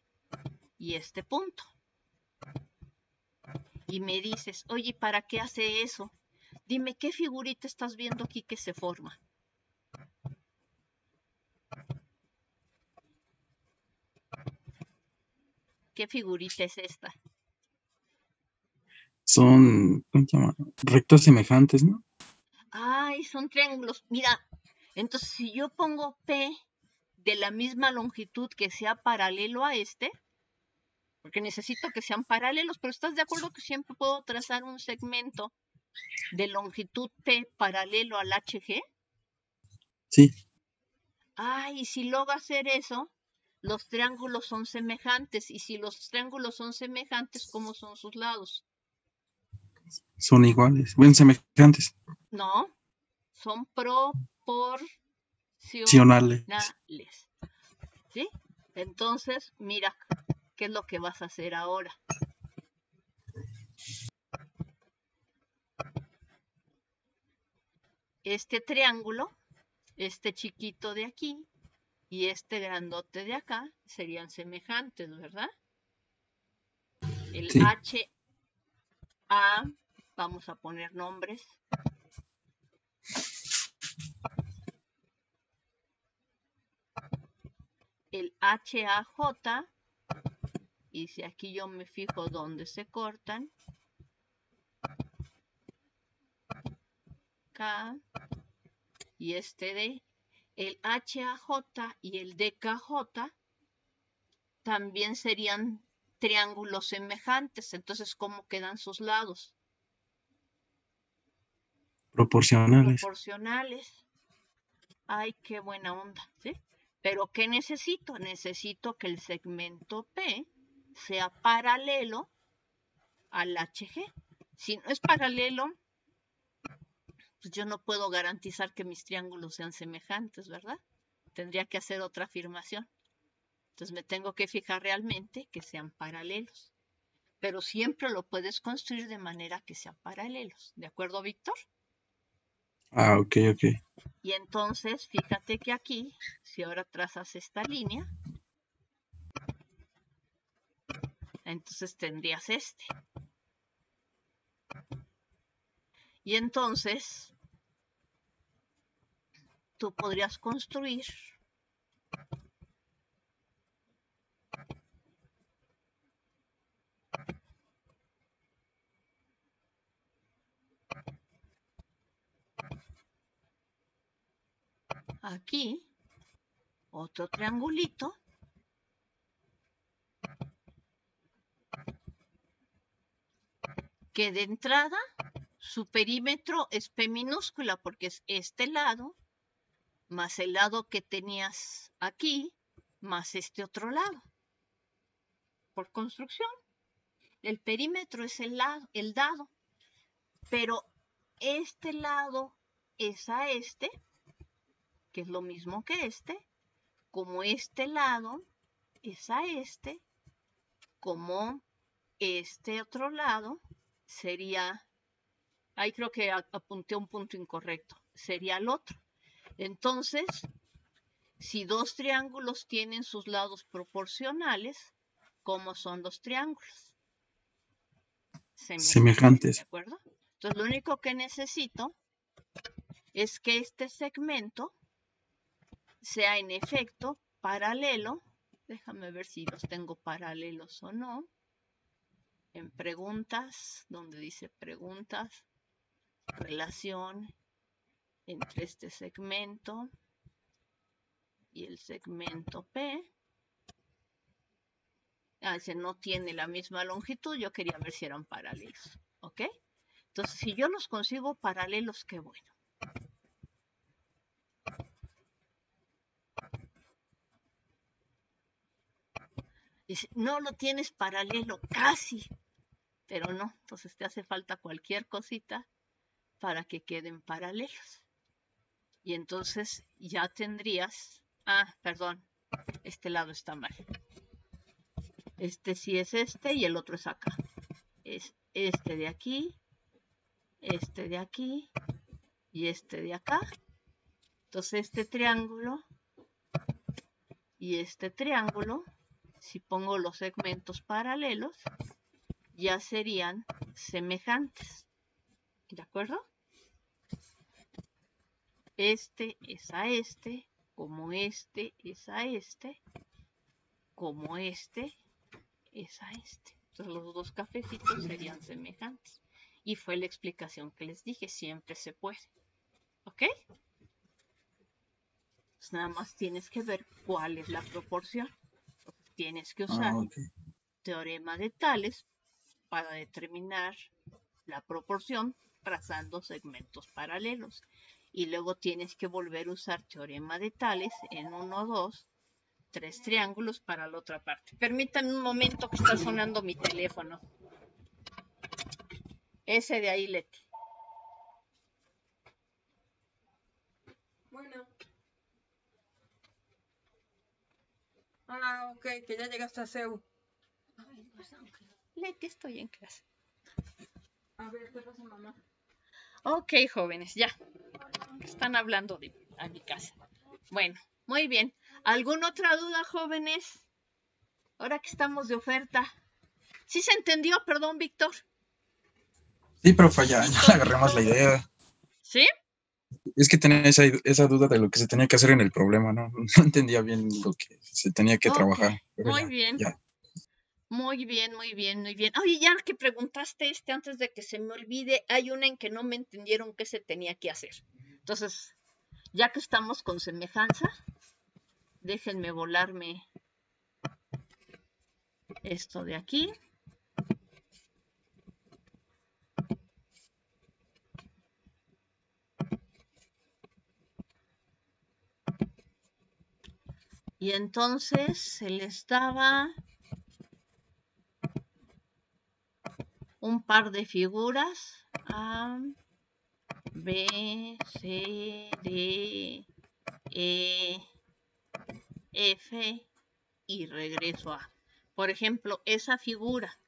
y este punto. Y me dices, oye, ¿para qué hace eso? Dime, ¿qué figurita estás viendo aquí que se forma? ¿Qué figurita es esta? Son, ¿cómo se llama? Rectos semejantes, ¿no? Ay, son triángulos. Mira, entonces si yo pongo P de la misma longitud que sea paralelo a este, porque necesito que sean paralelos, pero ¿estás de acuerdo que siempre puedo trazar un segmento de longitud P paralelo al HG? Sí, Y si logro hacer eso, los triángulos son semejantes. Y si los triángulos son semejantes, ¿cómo son sus lados? son iguales. Bueno, semejantes. No, son proporcionales. Sionales. ¿Sí? Entonces, mira, ¿qué es lo que vas a hacer ahora? Este triángulo, este chiquito de aquí y este grandote de acá serían semejantes, ¿verdad? El Sí, HA, vamos a poner nombres. El HAJ, y si aquí yo me fijo dónde se cortan, K y este D, el HAJ y el DKJ también serían triángulos semejantes. Entonces, ¿cómo quedan sus lados? proporcionales. Proporcionales. Ay, qué buena onda, ¿sí? Pero ¿qué necesito? Necesito que el segmento P sea paralelo al HG. Si no es paralelo, pues yo no puedo garantizar que mis triángulos sean semejantes, ¿verdad? Tendría que hacer otra afirmación. Entonces me tengo que fijar realmente que sean paralelos. Pero siempre lo puedes construir de manera que sean paralelos. ¿De acuerdo, Víctor? Ok. Y entonces, fíjate que aquí, si ahora trazas esta línea, entonces tendrías este. Y entonces, tú podrías construir aquí otro triangulito que de entrada su perímetro es P minúscula porque es este lado más el lado que tenías aquí más este otro lado. Por construcción, el perímetro es el dado, pero este lado es a este, que es lo mismo que este, como este lado es a este, como este otro lado sería, ahí creo que apunté un punto incorrecto, sería el otro. Entonces, si dos triángulos tienen sus lados proporcionales, ¿cómo son los triángulos? Semejantes. ¿De acuerdo? Entonces, lo único que necesito es que este segmento sea en efecto paralelo. Déjame ver si los tengo paralelos o no. En preguntas, donde dice preguntas, relación entre este segmento y el segmento P. Ese no tiene la misma longitud, yo quería ver si eran paralelos, ¿ok? Entonces, si yo los consigo paralelos, qué bueno. Dice, no lo tienes paralelo, casi, pero no, entonces te hace falta cualquier cosita para que queden paralelos. Y entonces ya tendrías, perdón, este lado está mal. Este sí es este y el otro es acá. Es este de aquí, este de aquí y este de acá. Entonces este triángulo y este triángulo, si pongo los segmentos paralelos, ya serían semejantes. ¿De acuerdo? Este es a este, como este es a este, como este es a este. Entonces los dos cafecitos serían semejantes. Y fue la explicación que les dije, siempre se puede. ¿Ok? Pues nada más tienes que ver cuál es la proporción. Entonces, tienes que usar teorema de Tales para determinar la proporción trazando segmentos paralelos. Y luego tienes que volver a usar teorema de Tales en 1, 2, 3 triángulos para la otra parte. Permítanme un momento que está sonando mi teléfono. Ese de ahí, Leti. Bueno. Ok, que ya llegaste a CEU. Ay, pues, Leti, estoy en clase. A ver, ¿qué pasa, mamá? Ok, jóvenes, ya. Están hablando a mi casa. Bueno, muy bien. ¿Alguna otra duda, jóvenes? Ahora que estamos de oferta. ¿Sí se entendió? Perdón, Víctor. Sí, profe, ya le agarramos la idea. ¿Sí? Es que tenía esa duda de lo que se tenía que hacer en el problema, ¿no? No entendía bien lo que se tenía que trabajar. Pero Muy bien. Ya. Muy bien, muy bien, muy bien. Oye, ya que preguntaste antes de que se me olvide, hay una en que no me entendieron qué se tenía que hacer. Entonces, ya que estamos con semejanza, déjenme volarme esto de aquí. Y entonces se les daba un par de figuras. A, B, C, D, E, F y regreso a. Por ejemplo, esa figura.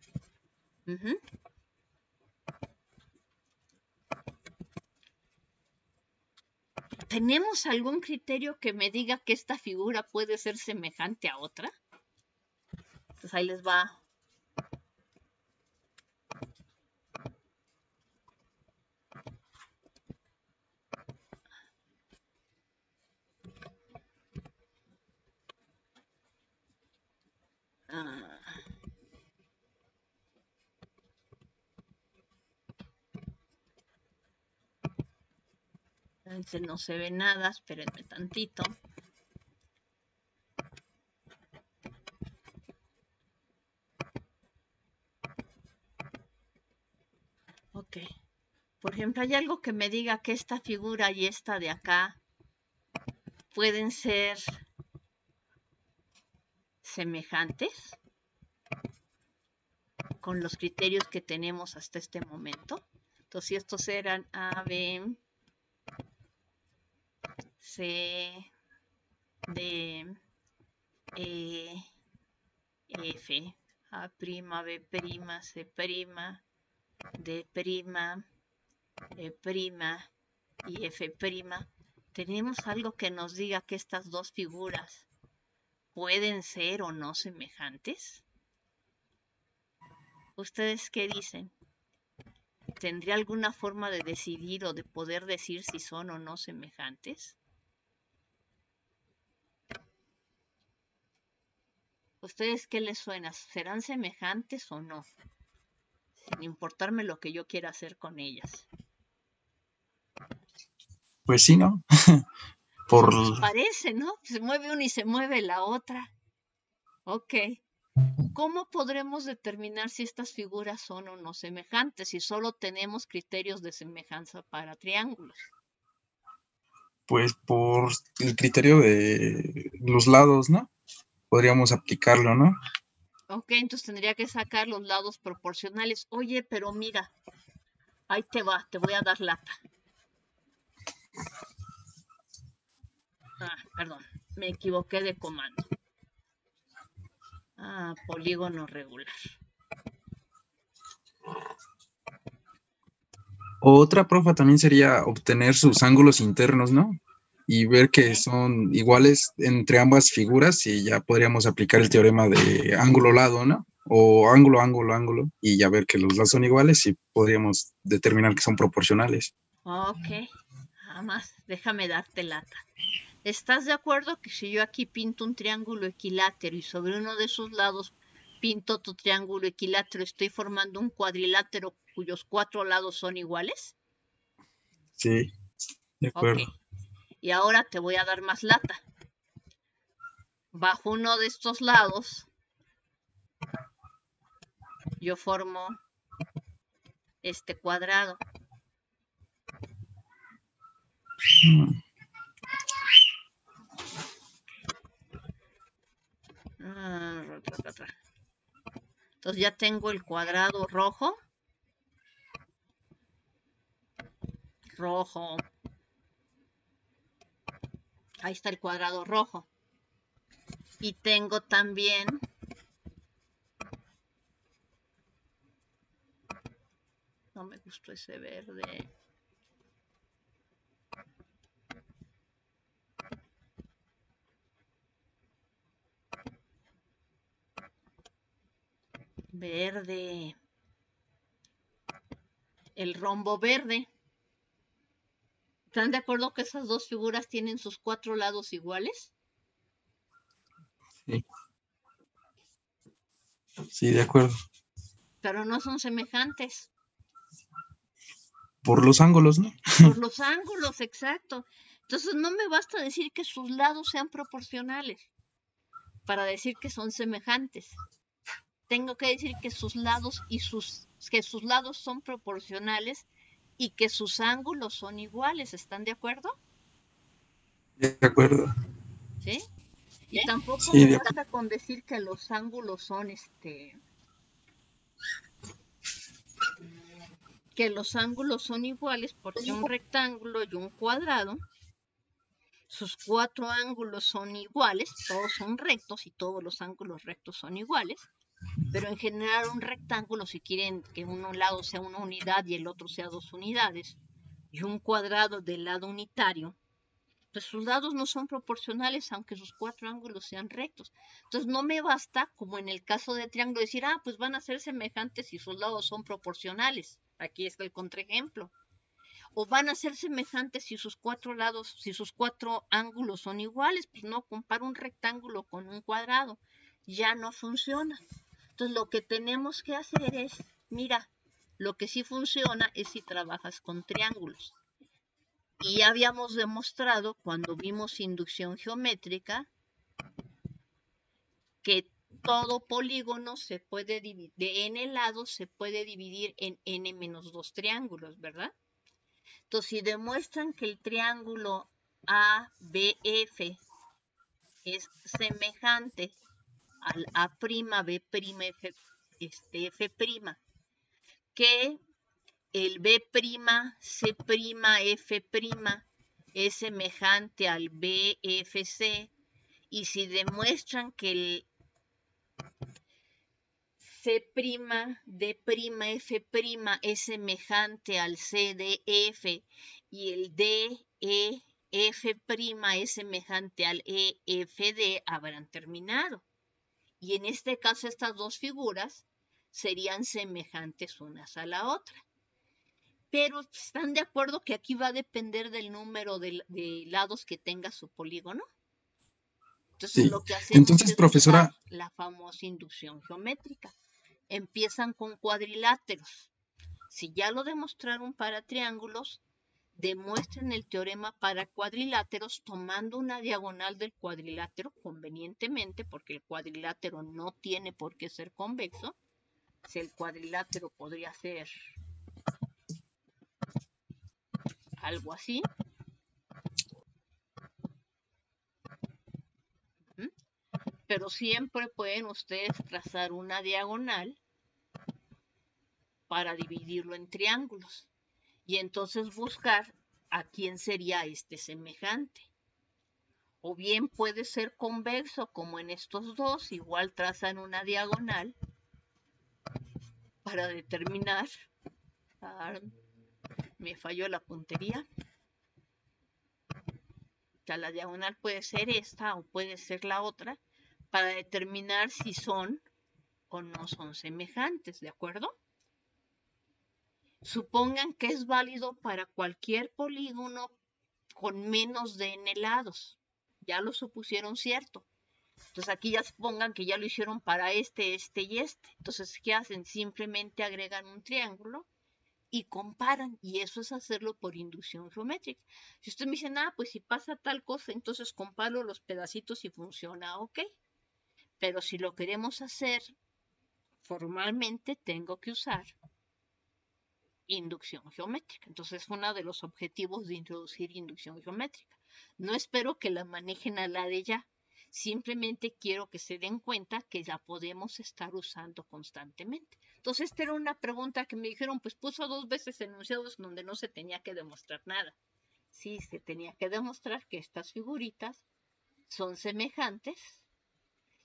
¿Tenemos algún criterio que me diga que esta figura puede ser semejante a otra? Pues ahí les va. No se ve nada, espérenme tantito. Ok. Por ejemplo, ¿hay algo que me diga que esta figura y esta de acá pueden ser semejantes con los criterios que tenemos hasta este momento? Entonces, si estos eran A, B, C, D, E, F, A', B', C', D', E' y F'. ¿Tenemos algo que nos diga que estas dos figuras pueden ser o no semejantes? ¿Ustedes qué dicen? ¿Tendría alguna forma de decidir o de poder decir si son o no semejantes? ¿Ustedes qué les suena? ¿Serán semejantes o no? Sin importarme lo que yo quiera hacer con ellas. Pues sí, ¿no? por, Parece, ¿no? Se mueve una y se mueve la otra. Ok. ¿Cómo podremos determinar si estas figuras son o no semejantes si solo tenemos criterios de semejanza para triángulos? pues, por el criterio de los lados, ¿no? Podríamos aplicarlo, ¿no? Ok, entonces tendría que sacar los lados proporcionales. Oye, pero mira, ahí te va, te voy a dar lata. Ah, perdón, me equivoqué de comando. Ah, polígono regular. Otra, profa, también sería obtener sus ángulos internos, ¿no? Y ver que Ok. son iguales entre ambas figuras y ya podríamos aplicar el teorema de ángulo-lado, ¿no? O ángulo, y ya ver que los lados son iguales y podríamos determinar que son proporcionales. Ok, nada más, déjame darte lata. ¿Estás de acuerdo que si yo aquí pinto un triángulo equilátero y sobre uno de sus lados pinto otro triángulo equilátero, estoy formando un cuadrilátero cuyos 4 lados son iguales? Sí, de Ok, acuerdo. y ahora te voy a dar más lata. Bajo uno de estos lados, yo formo este cuadrado. Mm, Entonces ya tengo el cuadrado rojo. Rojo. Ahí está el cuadrado rojo. Y tengo también no me gustó ese verde. Verde. El rombo verde. ¿Están de acuerdo que esas dos figuras tienen sus 4 lados iguales? sí. Sí, de acuerdo. Pero no son semejantes. Por los ángulos, ¿no? Por los ángulos, exacto. Entonces no me basta decir que sus lados sean proporcionales para decir que son semejantes. Tengo que decir que sus lados son proporcionales y que sus ángulos son iguales. ¿Están de acuerdo? De acuerdo. ¿Sí? Y tampoco Sí, me de basta con decir que los ángulos son que los ángulos son iguales porque un rectángulo y un cuadrado, sus 4 ángulos son iguales, todos son rectos y todos los ángulos rectos son iguales, pero en general un rectángulo, si quieren que un lado sea una unidad y el otro sea 2 unidades, y un cuadrado del lado unitario, pues sus lados no son proporcionales aunque sus 4 ángulos sean rectos. Entonces no me basta, como en el caso de triángulo, decir, pues van a ser semejantes si sus lados son proporcionales. Aquí está el contraejemplo. O van a ser semejantes si sus 4 lados, si sus 4 ángulos son iguales. Pues no, comparo un rectángulo con un cuadrado. Ya no funciona. Entonces lo que tenemos que hacer es, mira, lo que sí funciona es si trabajas con triángulos. Y ya habíamos demostrado cuando vimos inducción geométrica que todo polígono se puede dividir, de n lados se puede dividir en n-2 triángulos, ¿verdad? Entonces, si demuestran que el triángulo ABF es semejante al A'B'F, F', que el B'C'F' es semejante al BFC, y si demuestran que el C'D'F' es semejante al CDF y el DEF' es semejante al EFD, habrán terminado. Y en este caso estas dos figuras serían semejantes unas a la otra. Pero ¿están de acuerdo que aquí va a depender del número de lados que tenga su polígono? Entonces sí. lo que hacemos Entonces, es usar profesora, la famosa inducción geométrica. Empiezan con cuadriláteros. Si ya lo demostraron para triángulos, demuestren el teorema para cuadriláteros tomando una diagonal del cuadrilátero convenientemente, porque el cuadrilátero no tiene por qué ser convexo. Si el cuadrilátero podría ser algo así. Pero siempre pueden ustedes trazar una diagonal para dividirlo en triángulos. Y entonces buscar a quién sería este semejante. O bien puede ser convexo como en estos dos, igual trazan una diagonal para determinar. Me falló la puntería. O sea, la diagonal puede ser esta o puede ser la otra para determinar si son o no son semejantes, ¿de acuerdo? Supongan que es válido para cualquier polígono con menos de n lados. Ya lo supusieron cierto. Entonces aquí ya supongan que ya lo hicieron para este, este y este. Entonces, ¿qué hacen? Simplemente agregan un triángulo y comparan. Y eso es hacerlo por inducción geométrica. Si ustedes me dicen, pues si pasa tal cosa, entonces comparo los pedacitos y funciona, ok. Pero si lo queremos hacer formalmente, tengo que usar inducción geométrica. Entonces, uno de los objetivos de introducir inducción geométrica. No espero que la manejen a la de ya. Simplemente quiero que se den cuenta que la podemos estar usando constantemente. Entonces, esta era una pregunta que me dijeron, pues puso 2 veces enunciados donde no se tenía que demostrar nada. Sí, se tenía que demostrar que estas figuritas son semejantes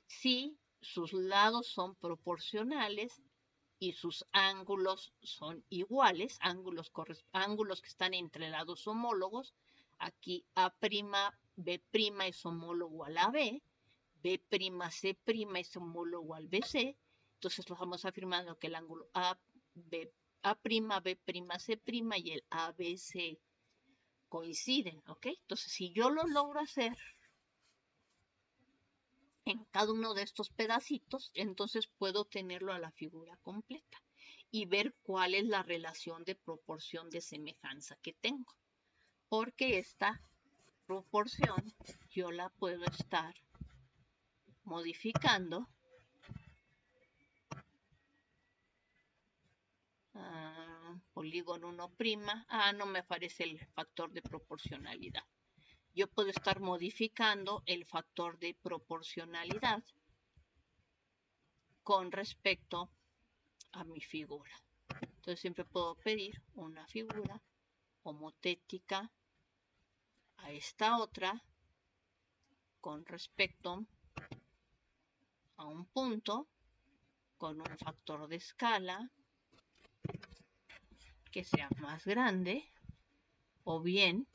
si sus lados son proporcionales y sus ángulos son iguales, ángulos que están entre lados homólogos. Aquí A', B' es homólogo a la B, B', C' es homólogo al BC. Entonces lo vamos afirmando que el ángulo A', B', C' y el ABC coinciden, ¿ok? Entonces si yo lo logro hacer en cada uno de estos pedacitos, entonces puedo tenerlo a la figura completa y ver cuál es la relación de proporción de semejanza que tengo. Porque esta proporción yo la puedo estar modificando polígono 1'. No me aparece el factor de proporcionalidad. Yo puedo estar modificando el factor de proporcionalidad con respecto a mi figura. Entonces siempre puedo pedir una figura homotética a esta otra con respecto a un punto con un factor de escala que sea más grande, o bien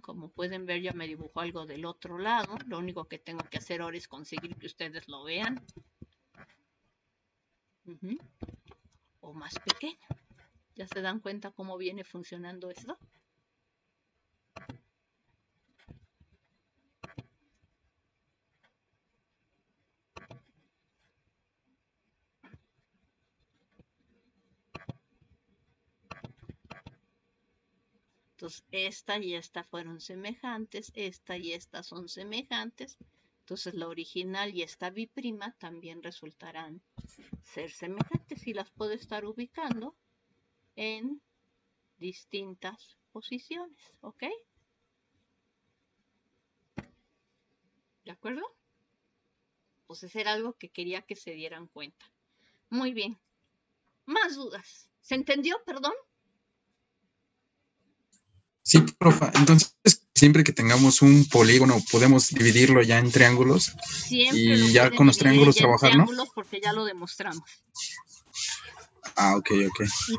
como pueden ver ya me dibujó algo del otro lado. Lo único que tengo que hacer ahora es conseguir que ustedes lo vean. O más pequeño. ¿Ya se dan cuenta cómo viene funcionando esto? Entonces, esta y esta fueron semejantes, esta y esta son semejantes. Entonces, la original y esta biprima también resultarán ser semejantes y las puedo estar ubicando en distintas posiciones, ¿ok? ¿De acuerdo? Pues eso era algo que quería que se dieran cuenta. Muy bien. Más dudas. ¿Se entendió? Perdón. Sí, profa. Entonces, siempre que tengamos un polígono, podemos dividirlo ya en triángulos. Siempre y ya con los triángulos trabajar, ¿no? Porque ya lo demostramos. Ok.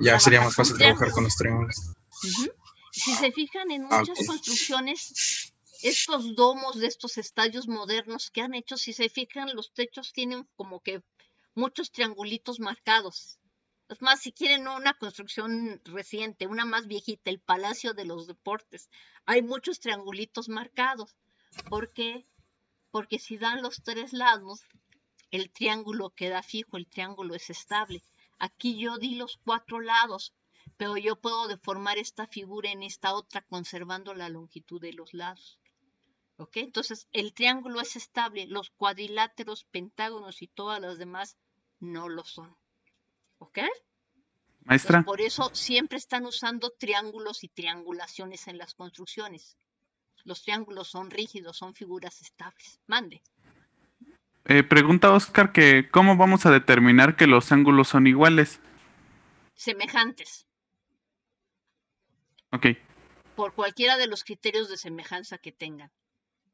Ya sería más fácil trabajar con los triángulos. Si se fijan en muchas construcciones, estos domos de estos estadios modernos que han hecho, si se fijan, los techos tienen como que muchos triangulitos marcados. Es más, si quieren una construcción reciente, una más viejita, el Palacio de los Deportes, hay muchos triangulitos marcados. ¿Por qué? Porque si dan los 3 lados, el triángulo queda fijo, el triángulo es estable. Aquí yo di los 4 lados, pero yo puedo deformar esta figura en esta otra conservando la longitud de los lados. ¿Ok? Entonces, el triángulo es estable, los cuadriláteros, pentágonos y todas las demás no lo son. ¿Ok? Entonces, Maestra, por eso siempre están usando triángulos y triangulaciones en las construcciones. Los triángulos son rígidos, son figuras estables. Mande. pregunta Oscar que ¿cómo vamos a determinar que los ángulos son iguales? Semejantes. Ok, Por cualquiera de los criterios de semejanza que tengan.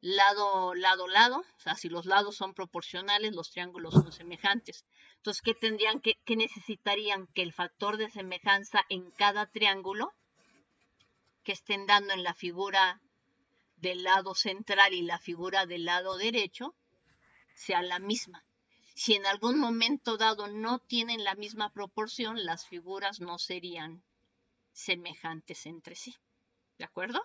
Lado, lado, lado. O sea, si los lados son proporcionales, los triángulos son semejantes. Entonces, ¿qué tendrían qué necesitarían? Que el factor de semejanza en cada triángulo que estén dando en la figura del lado central y la figura del lado derecho sea la misma. Si en algún momento dado no tienen la misma proporción, las figuras no serían semejantes entre sí. ¿De acuerdo?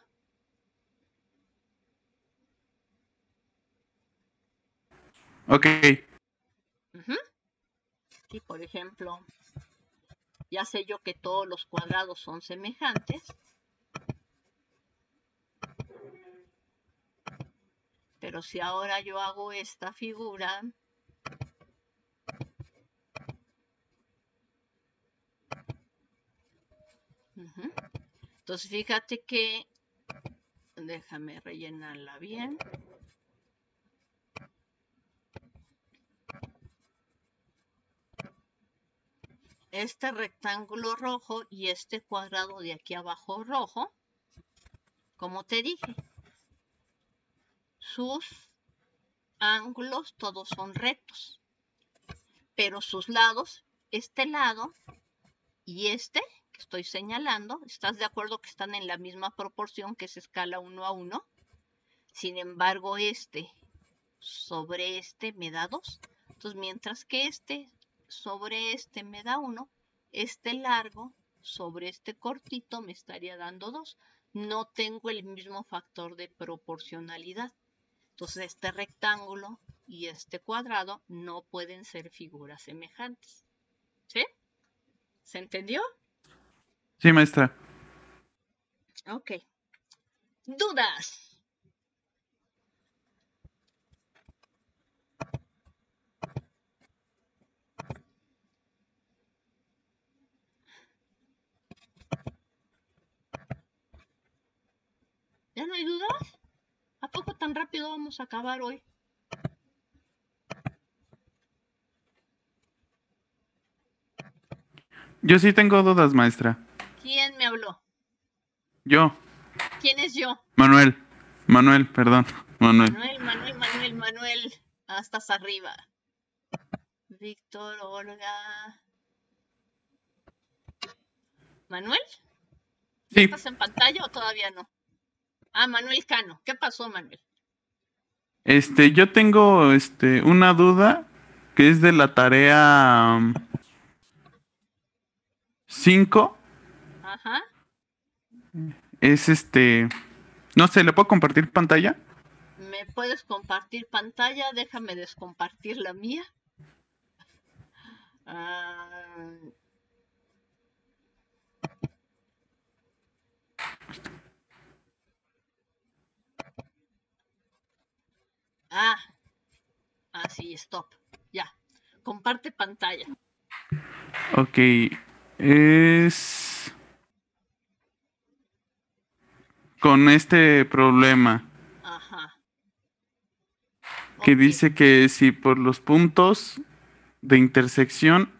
ok. Uh-huh. Y por ejemplo, ya sé yo que todos los cuadrados son semejantes. Pero si ahora yo hago esta figura, entonces fíjate que, déjame rellenarla bien. Este rectángulo rojo y este cuadrado de aquí abajo rojo, como te dije, sus ángulos todos son rectos, pero sus lados, este lado y este que estoy señalando, ¿estás de acuerdo que están en la misma proporción, que es escala 1:1? Sin embargo, este sobre este me da 2. Entonces, mientras que este sobre este me da 1, este largo sobre este cortito me estaría dando 2. No tengo el mismo factor de proporcionalidad. Entonces, este rectángulo y este cuadrado no pueden ser figuras semejantes. ¿Sí? ¿Se entendió? Sí, maestra. Ok. ¿Dudas? ¿Ya no hay dudas? ¿A poco tan rápido vamos a acabar hoy? Yo sí tengo dudas, maestra. ¿Quién me habló? Yo, ¿Quién es yo? Manuel. Manuel, perdón. Manuel. Manuel. Hasta arriba. Víctor, Olga. ¿Manuel? ¿Ya Sí, estás en pantalla o todavía no? Ah, Manuel Cano. ¿Qué pasó, Manuel? yo tengo una duda que es de la tarea 5. Ajá. Es no sé, ¿le puedo compartir pantalla? ¿Me puedes compartir pantalla? Déjame descompartir la mía. Sí, stop. Ya. Comparte pantalla. Ok, es con este problema Ajá. que Ok. dice que si por los puntos de intersección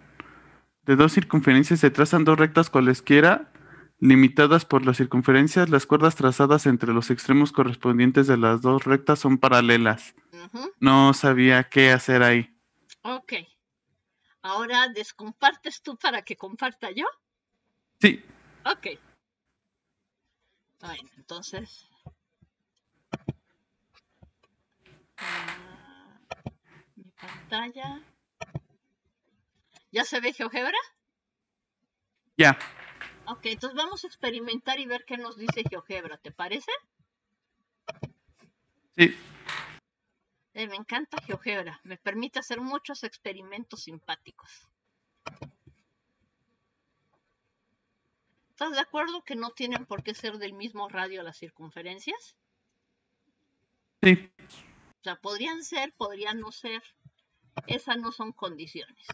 de dos circunferencias se trazan dos rectas cualesquiera, limitadas por las circunferencias, las cuerdas trazadas entre los extremos correspondientes de las dos rectas son paralelas. Ujú. No sabía qué hacer ahí. Ok. Ahora descompartes tú para que comparta yo. Sí, Ok. Bueno, entonces. Mi pantalla. ¿Ya se ve GeoGebra? ya. Ok, entonces vamos a experimentar y ver qué nos dice GeoGebra, ¿te parece? Sí. Me encanta GeoGebra, me permite hacer muchos experimentos simpáticos. ¿Estás de acuerdo que no tienen por qué ser del mismo radio las circunferencias? Sí. O sea, podrían ser, podrían no ser. Esas no son condiciones.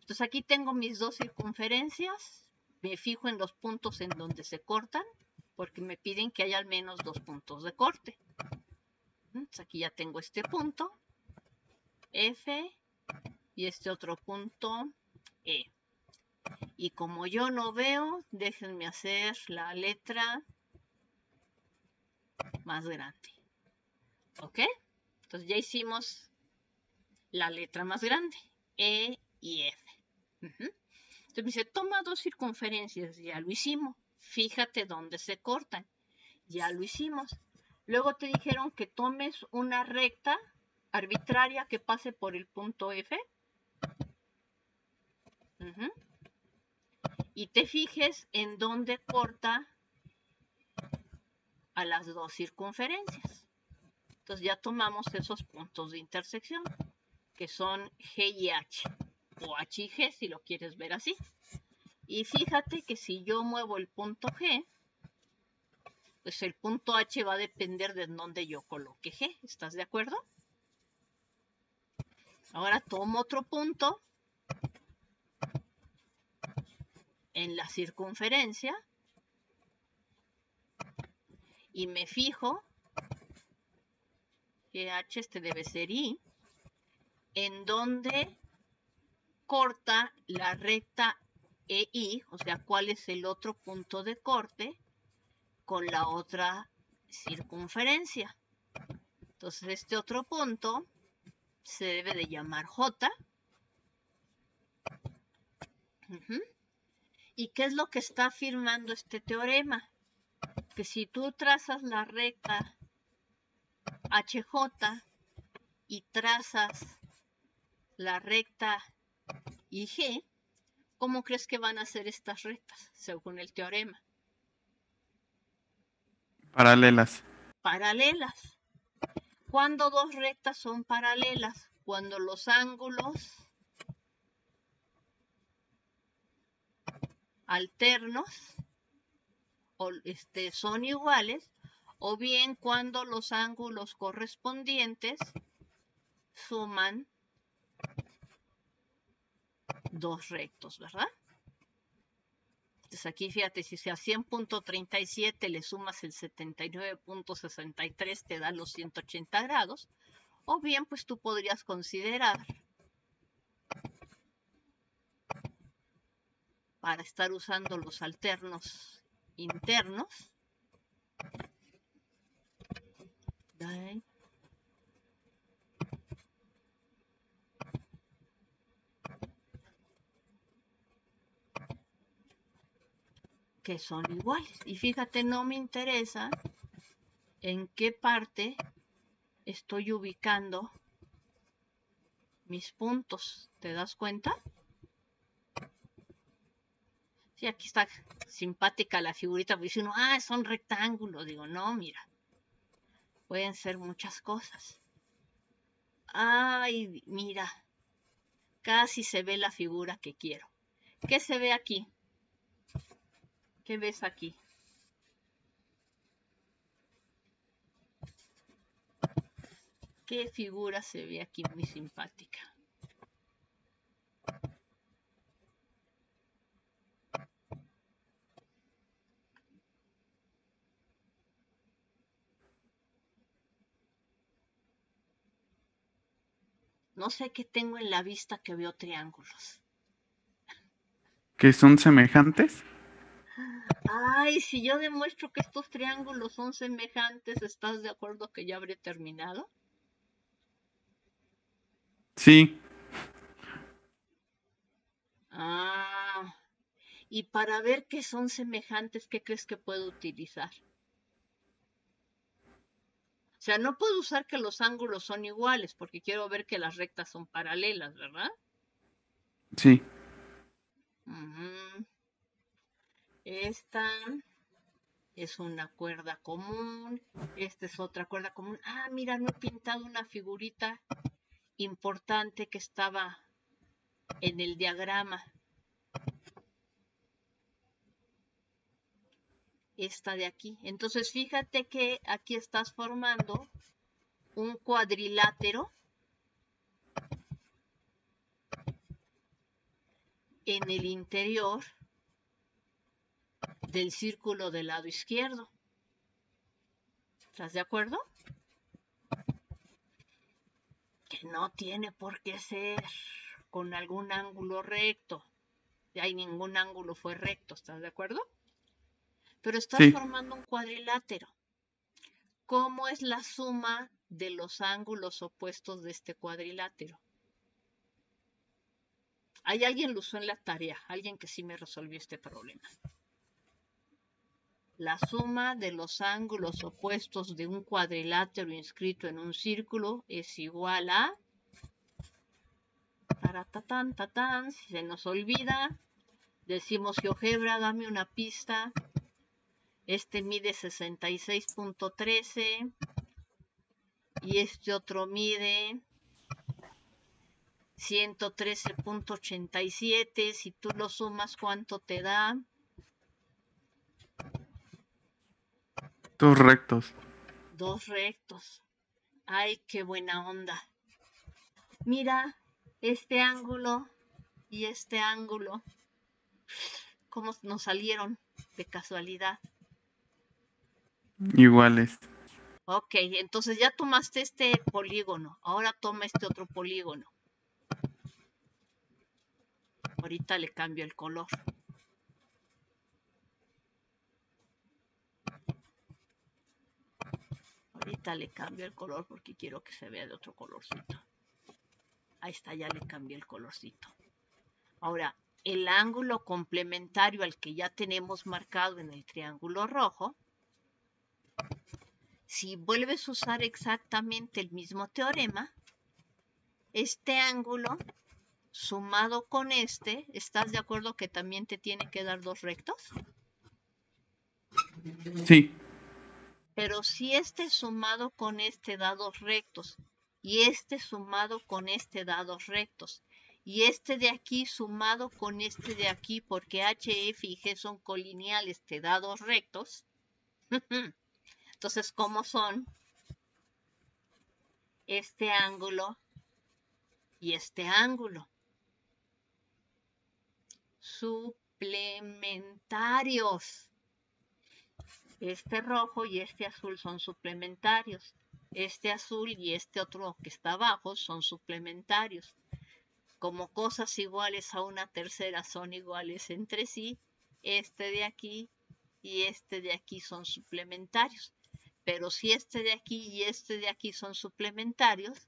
Entonces aquí tengo mis dos circunferencias. Me fijo en los puntos en donde se cortan, porque me piden que haya al menos 2 puntos de corte. Entonces aquí ya tengo este punto, F, y este otro punto, E. Y como yo no veo, déjenme hacer la letra más grande. ¿Ok? Entonces ya hicimos la letra más grande, E y F. Entonces me dice, toma 2 circunferencias, ya lo hicimos. Fíjate dónde se cortan, ya lo hicimos. Luego te dijeron que tomes una recta arbitraria que pase por el punto F. Y te fijes en dónde corta a las 2 circunferencias. Entonces ya tomamos esos puntos de intersección, que son G y H, o H y G si lo quieres ver así. Y fíjate que si yo muevo el punto G, pues el punto H va a depender de dónde yo coloque G. ¿Estás de acuerdo? Ahora tomo otro punto en la circunferencia y me fijo que H este debe ser I, en donde corta la recta EI, o sea, cuál es el otro punto de corte con la otra circunferencia. Entonces este otro punto se debe de llamar J. ¿Y qué es lo que está afirmando este teorema? Que si tú trazas la recta HJ y trazas la recta IG, ¿cómo crees que van a ser estas rectas según el teorema? Paralelas. Paralelas. ¿Cuándo dos rectas son paralelas? Cuando los ángulos alternos son iguales, o bien cuando los ángulos correspondientes suman dos rectos, ¿verdad? Entonces aquí fíjate, si a 100.37 le sumas el 79.63 te da los 180 grados, o bien pues tú podrías considerar, para estar usando los alternos internos, que son iguales. Y fíjate, no me interesa en qué parte estoy ubicando mis puntos. ¿Te das cuenta? Sí, aquí está simpática la figurita, porque dice uno, son rectángulos. Digo, no, mira, pueden ser muchas cosas. Ay, mira, casi se ve la figura que quiero. ¿Qué se ve aquí? ¿Qué ves aquí? ¿Qué figura se ve aquí muy simpática? No sé qué tengo en la vista que veo triángulos. ¿Que son semejantes? Ay, si yo demuestro que estos triángulos son semejantes, ¿estás de acuerdo que ya habré terminado? Sí. Y para ver que son semejantes, ¿qué crees que puedo utilizar? O sea, no puedo usar que los ángulos son iguales, porque quiero ver que las rectas son paralelas, ¿verdad? Sí. Esta es una cuerda común, esta es otra cuerda común. Mira, no he pintado una figurita importante que estaba en el diagrama. esta de aquí. Entonces fíjate que aquí estás formando un cuadrilátero en el interior del círculo del lado izquierdo. ¿Estás de acuerdo? Que no tiene por qué ser con algún ángulo recto. Ahí ningún ángulo fue recto, ¿estás de acuerdo? Pero estás Sí. formando un cuadrilátero. ¿Cómo es la suma de los ángulos opuestos de este cuadrilátero? Hay alguien lo usó en la tarea, alguien que sí me resolvió este problema. La suma de los ángulos opuestos de un cuadrilátero inscrito en un círculo es igual a... Taratatán, tatán, si se nos olvida, decimos GeoGebra, dame una pista. Este mide 66.13 y este otro mide 113.87. Si tú lo sumas, ¿cuánto te da? Dos rectos. Dos rectos. ¡Ay, qué buena onda! Mira, este ángulo y este ángulo, ¿cómo nos salieron de casualidad? Iguales. Ok, entonces ya tomaste este polígono, ahora toma este otro polígono. Ahorita le cambio el color. Ahorita le cambio el color porque quiero que se vea de otro colorcito. Ahí está, ya le cambié el colorcito. Ahora, el ángulo complementario al que ya tenemos marcado en el triángulo rojo, si vuelves a usar exactamente el mismo teorema, este ángulo sumado con este, ¿estás de acuerdo que también te tiene que dar dos rectos? Sí. Pero si este sumado con este da dos rectos, y este sumado con este da dos rectos, y este de aquí sumado con este de aquí, porque H, F y G son colineales, te da dos rectos. Entonces, ¿cómo son este ángulo y este ángulo? Suplementarios. Este rojo y este azul son suplementarios. Este azul y este otro que está abajo son suplementarios. Como cosas iguales a una tercera son iguales entre sí, este de aquí y este de aquí son suplementarios. Pero si este de aquí y este de aquí son suplementarios,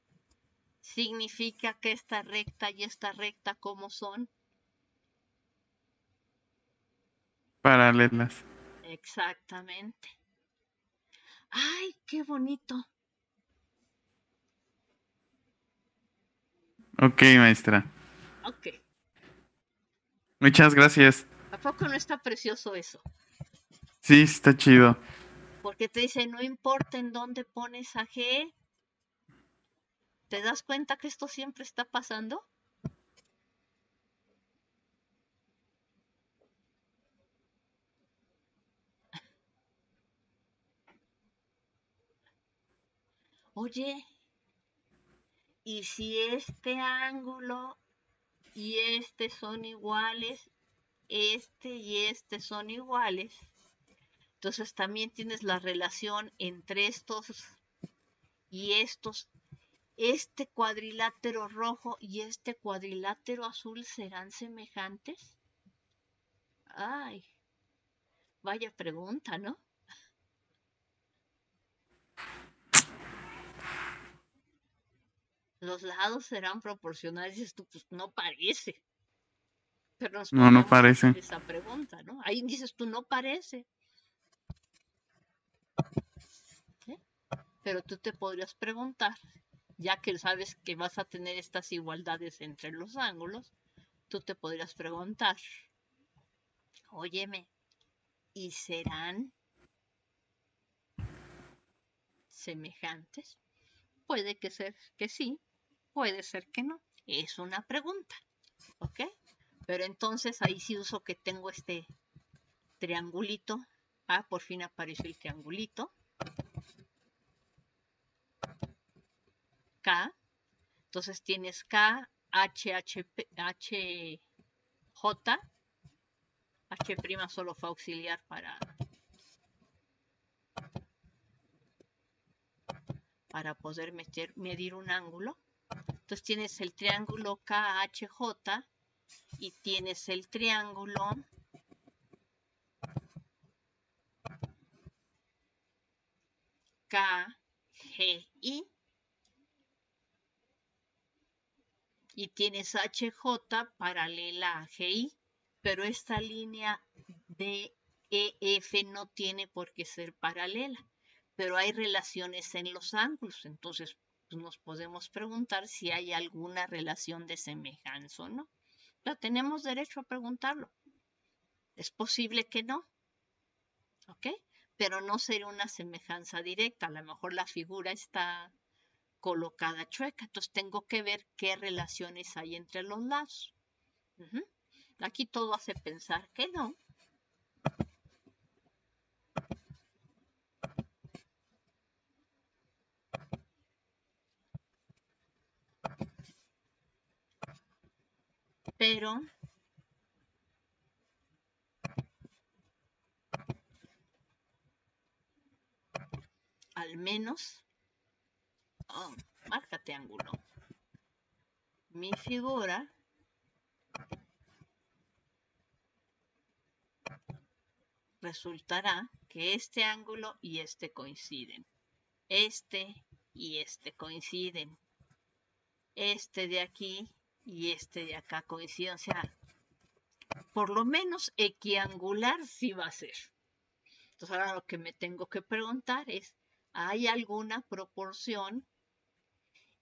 significa que esta recta y esta recta, ¿cómo son? Paralelas. Exactamente. ¡Ay, qué bonito! Ok, maestra. Ok. Muchas gracias. ¿A poco no está precioso eso? Sí, está chido. Porque te dice, no importa en dónde pones a G. ¿Te das cuenta que esto siempre está pasando? Oye, y si este ángulo y este son iguales, este y este son iguales, entonces también tienes la relación entre estos y estos. ¿Este cuadrilátero rojo y este cuadrilátero azul serán semejantes? Ay, vaya pregunta, ¿no? Los lados serán proporcionales, dices tú, pues no parece. Pero nos No, no podríamos parece. hacer esa pregunta, ¿no? Ahí dices tú, no parece. ¿Sí? Pero tú te podrías preguntar, ya que sabes que vas a tener estas igualdades entre los ángulos, tú te podrías preguntar, óyeme, ¿y serán semejantes? Puede que ser que sí, puede ser que no. Es una pregunta, ¿ok? Pero entonces ahí sí uso que tengo este triangulito por fin apareció el triangulito. K. Entonces tienes K, H, J. H' solo fue auxiliar para poder medir un ángulo. Entonces tienes el triángulo KHJ y tienes el triángulo KGI y tienes HJ paralela a GI, pero esta línea DEF no tiene por qué ser paralela, pero hay relaciones en los ángulos, entonces pues, nos podemos preguntar si hay alguna relación de semejanza o no. Pero tenemos derecho a preguntarlo. Es posible que no, ¿ok? Pero no sería una semejanza directa, a lo mejor la figura está colocada chueca, entonces tengo que ver qué relaciones hay entre los lados. Aquí todo hace pensar que no. Pero al menos, márcate ángulo. Mi figura resultará que este ángulo y este coinciden. Este y este coinciden. Este de aquí y este de acá coinciden. O sea, por lo menos equiangular sí va a ser. Entonces ahora lo que me tengo que preguntar es, ¿hay alguna proporción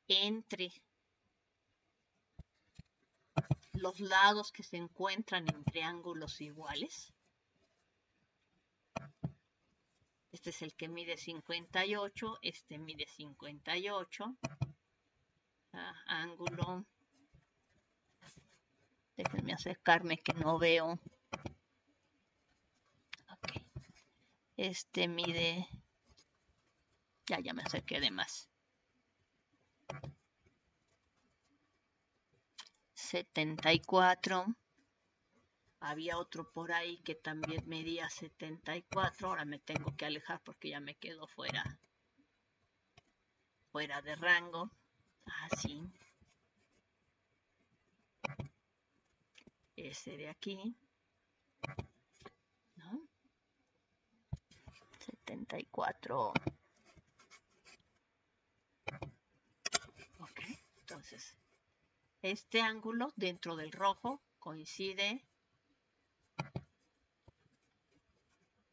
entre los lados que se encuentran en triángulos iguales? Este es el que mide 58, este mide 58. Ángulo. Déjenme acercarme que no veo. Ok. Este mide... Ya me acerqué de más. 74. Había otro por ahí que también medía 74. Ahora me tengo que alejar porque ya me quedo fuera de rango. Así. Ese de aquí. ¿No? 74. Ok, entonces, este ángulo dentro del rojo coincide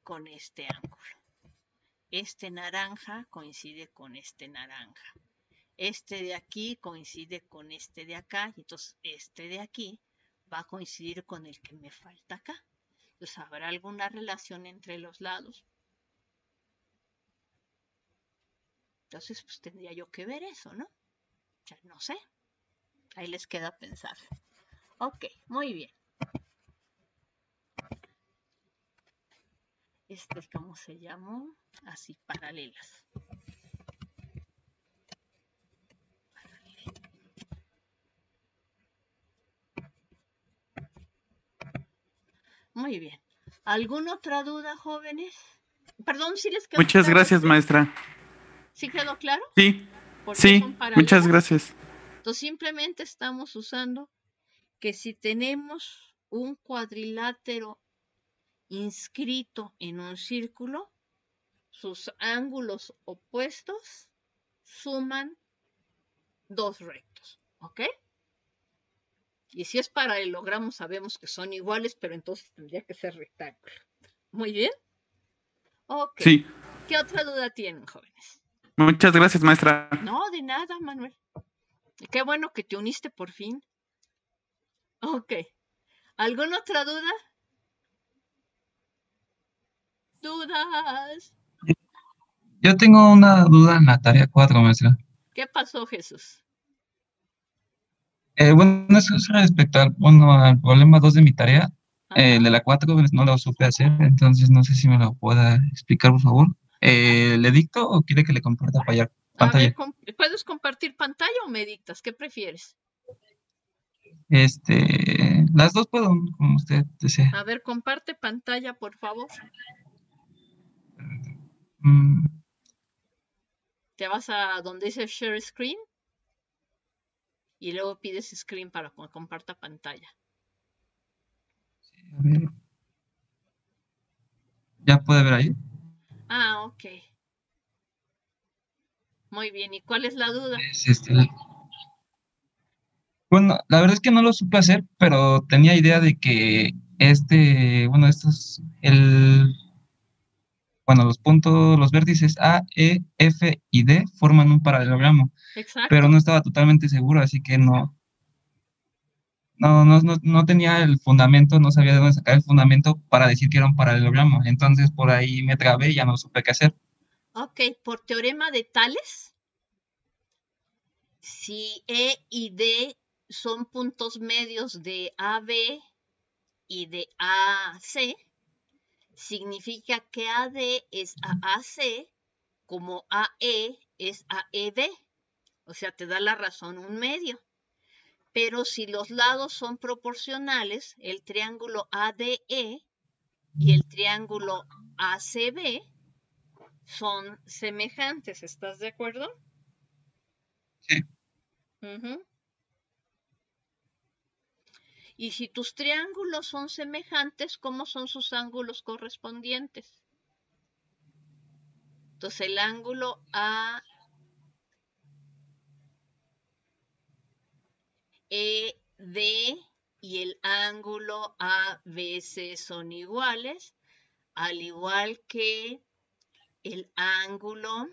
con este ángulo. Este naranja coincide con este naranja. Este de aquí coincide con este de acá. Y entonces este de aquí va a coincidir con el que me falta acá. Entonces, ¿habrá alguna relación entre los lados? Entonces, pues tendría yo que ver eso, ¿no? Ya no sé. Ahí les queda pensar. Ok, muy bien. Este es como se llamó, así, paralelas. Muy bien. ¿Alguna otra duda, jóvenes? Perdón, ¿sí les quedó Muchas claro gracias, esto? maestra. ¿Sí quedó claro? Sí, ¿Por qué sí, son paralelas? muchas gracias. Entonces simplemente estamos usando que si tenemos un cuadrilátero inscrito en un círculo, sus ángulos opuestos suman dos rectos, ¿ok? Y si es paralelogramo sabemos que son iguales, pero entonces tendría que ser rectángulo. Muy bien. Ok. Sí. ¿Qué otra duda tienen, jóvenes? Muchas gracias, maestra. No, de nada, Manuel. Qué bueno que te uniste por fin. Ok. ¿Alguna otra duda? ¿Dudas? Yo tengo una duda en la tarea 4, maestra. ¿Qué pasó, Jesús? Bueno, eso es respecto al problema 2 de mi tarea. El de la 4 no lo supe hacer, entonces no sé si me lo pueda explicar, por favor. ¿Le dicto o quiere que le comparta A ver, pantalla? ¿puedes compartir pantalla o me dictas? ¿Qué prefieres? Las dos puedo, como usted desee. A ver, comparte pantalla, por favor. Mm, Te vas a donde dice Share Screen y luego pides Screen para que comparta pantalla. a ver. ¿Ya puede ver ahí? Ah, ok. Muy bien. ¿Y cuál es la duda? Bueno, la verdad es que no lo supe hacer, pero tenía idea de que bueno, los puntos, los vértices A, E, F y D forman un paralelogramo, pero Exacto. no estaba totalmente seguro, así que no tenía el fundamento, no sabía de dónde sacar el fundamento para decir que era un paralelogramo. Entonces por ahí me trabé y ya no supe qué hacer. Ok, por teorema de Tales, si E y D son puntos medios de AB y de AC, significa que AD es a AC como AE es a ED. O sea, te da la razón un medio. Pero si los lados son proporcionales, el triángulo ADE y el triángulo ACB son semejantes. ¿Estás de acuerdo? Sí. Uh-huh. Y si tus triángulos son semejantes, ¿cómo son sus ángulos correspondientes? Entonces el ángulo AED y el ángulo ABC son iguales, al igual que el ángulo.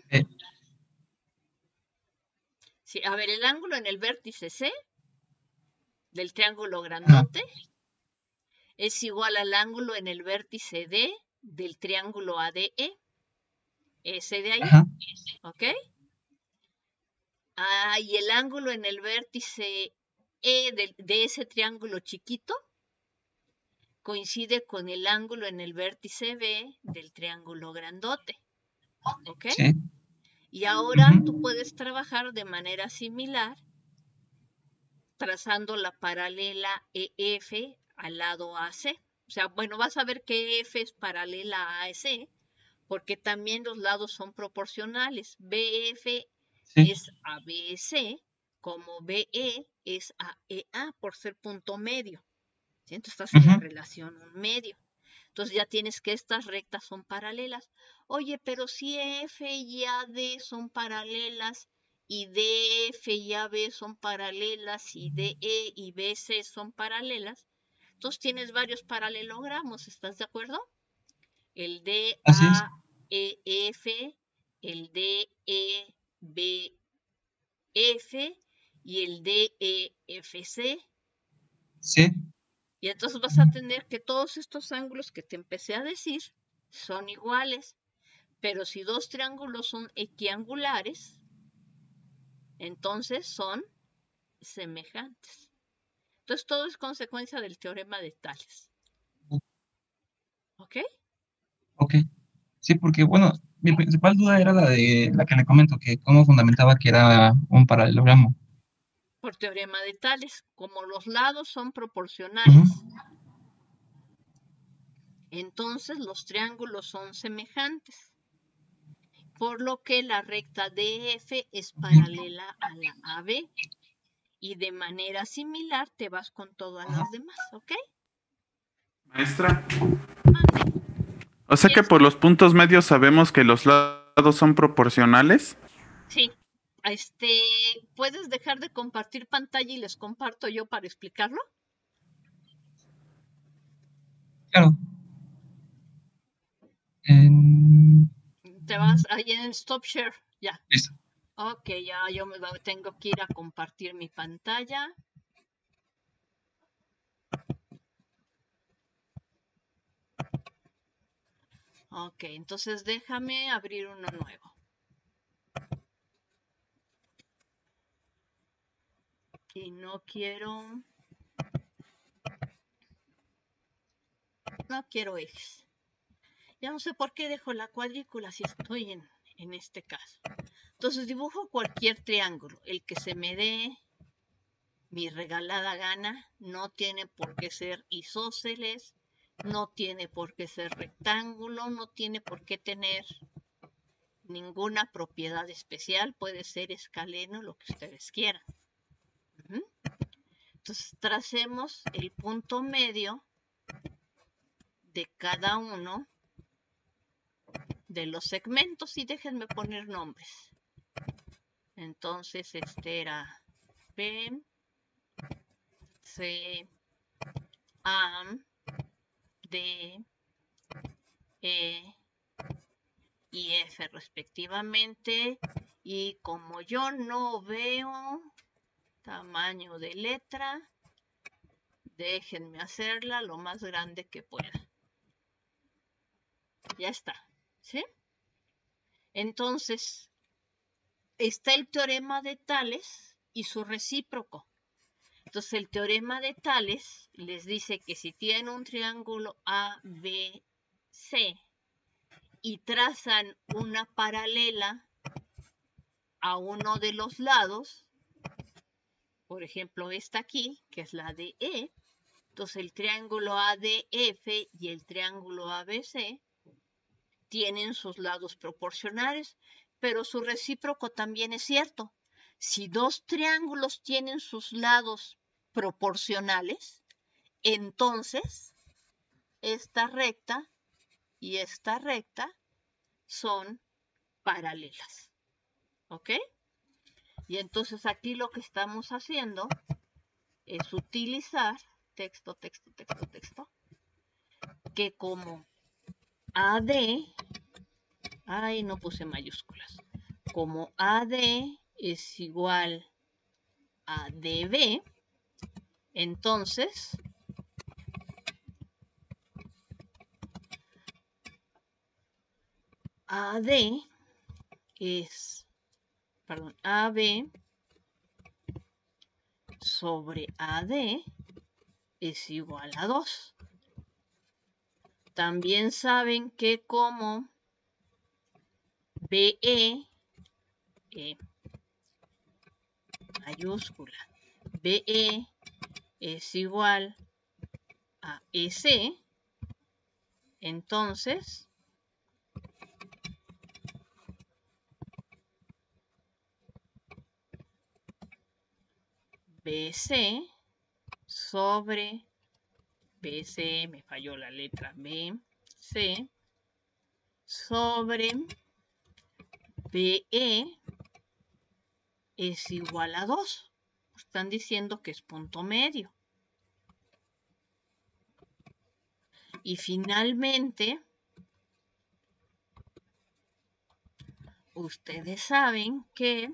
Sí, a ver, el ángulo en el vértice C del triángulo grandote es igual al ángulo en el vértice D del triángulo ADE. Ese de ahí, Ajá. ¿ok? Y el ángulo en el vértice E de ese triángulo chiquito coincide con el ángulo en el vértice B del triángulo grandote, ¿ok? Sí. Y ahora tú Ujú. puedes trabajar de manera similar trazando la paralela EF al lado AC. O sea, bueno, vas a ver que EF es paralela a AC porque también los lados son proporcionales. BF Sí. es a BC como BE es a EA por ser punto medio. ¿Sí? Entonces estás en la Ujú. relación un medio. Entonces ya tienes que estas rectas son paralelas. Oye, pero si F y AD son paralelas y DF y AB son paralelas y DE y BC son paralelas, entonces tienes varios paralelogramos, ¿estás de acuerdo? El Así es. DAEF, el DEBF y el DEFC. Sí. Y entonces vas a tener que todos estos ángulos que te empecé a decir son iguales. Pero si dos triángulos son equiangulares, entonces son semejantes. Entonces todo es consecuencia del teorema de Tales. ¿Ok? Ok. Sí, porque bueno, mi principal duda era la de la que le comento, que cómo fundamentaba que era un paralelogramo. Por teorema de Tales, como los lados son Ujú. proporcionales, entonces los triángulos son semejantes. Por lo que la recta DF es paralela a la AB. Y de manera similar te vas con todas las demás, ¿ok? Maestra. Mande. O sea que Yes. por los puntos medios sabemos que los lados son proporcionales. Sí. ¿Puedes dejar de compartir pantalla y les comparto yo para explicarlo? Claro. En- Te vas ahí en Stop Share. Ya. Listo. Ok, ya yo tengo que ir a compartir mi pantalla. Ok, entonces déjame abrir uno nuevo. Y no quiero... no quiero ejes. Ya no sé por qué dejo la cuadrícula si estoy en este caso. Entonces dibujo cualquier triángulo, el que se me dé mi regalada gana, no tiene por qué ser isósceles, no tiene por qué ser rectángulo, no tiene por qué tener ninguna propiedad especial, puede ser escaleno, lo que ustedes quieran. Entonces tracemos el punto medio de cada uno de los segmentos y déjenme poner nombres. Entonces este era B, C, A, D, E y F respectivamente. Y como yo no veo tamaño de letra, déjenme hacerla lo más grande que pueda. Ya está, ¿sí? Entonces, está el teorema de Tales y su recíproco. Entonces, el teorema de Tales les dice que si tienen un triángulo ABC y trazan una paralela a uno de los lados, por ejemplo, esta aquí, que es la de E, entonces el triángulo ADF y el triángulo ABC tienen sus lados proporcionales, pero su recíproco también es cierto. Si dos triángulos tienen sus lados proporcionales, entonces esta recta y esta recta son paralelas. ¿Ok? Y entonces aquí lo que estamos haciendo es utilizar texto, que como AD, ay, no puse mayúsculas, como AD es igual a DB, entonces AD es, perdón, AB sobre AD es igual a 2. También saben que como BE, mayúscula, BE es igual a EC, entonces BC sobre BC, me falló la letra BC, sobre BE es igual a 2. Están diciendo que es punto medio. Y finalmente, ustedes saben que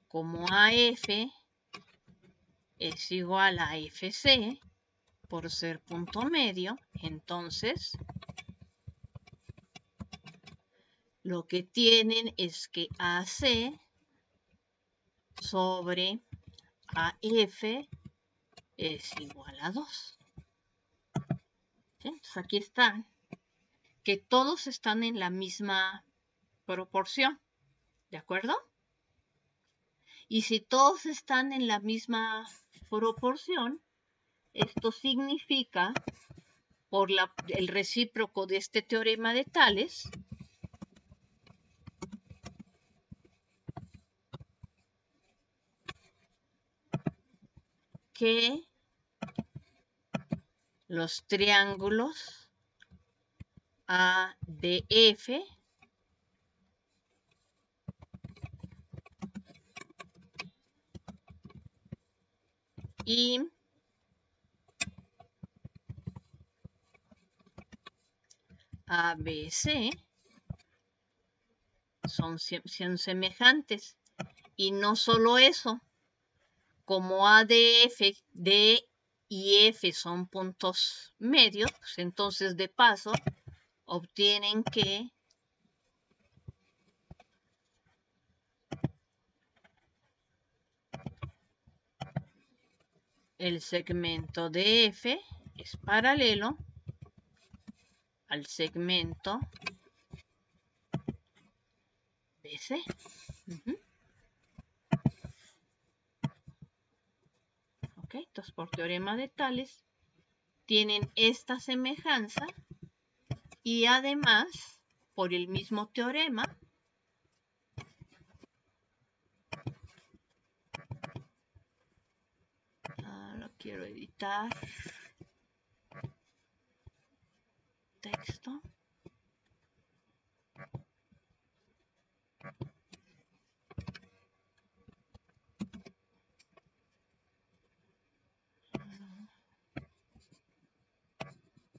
como AF es igual a FC por ser punto medio, entonces lo que tienen es que AC sobre AF es igual a 2. ¿Sí? Entonces aquí están, que todos están en la misma proporción, ¿de acuerdo? Y si todos están en la misma proporción, esto significa, por el recíproco de este teorema de Tales, que los triángulos ADF y ABC son semejantes. Y no solo eso, como ADF, D y F son puntos medios, pues entonces de paso obtienen que el segmento DF es paralelo al segmento BC. Ok, entonces por teorema de Tales tienen esta semejanza y además por el mismo teorema lo quiero editar, texto,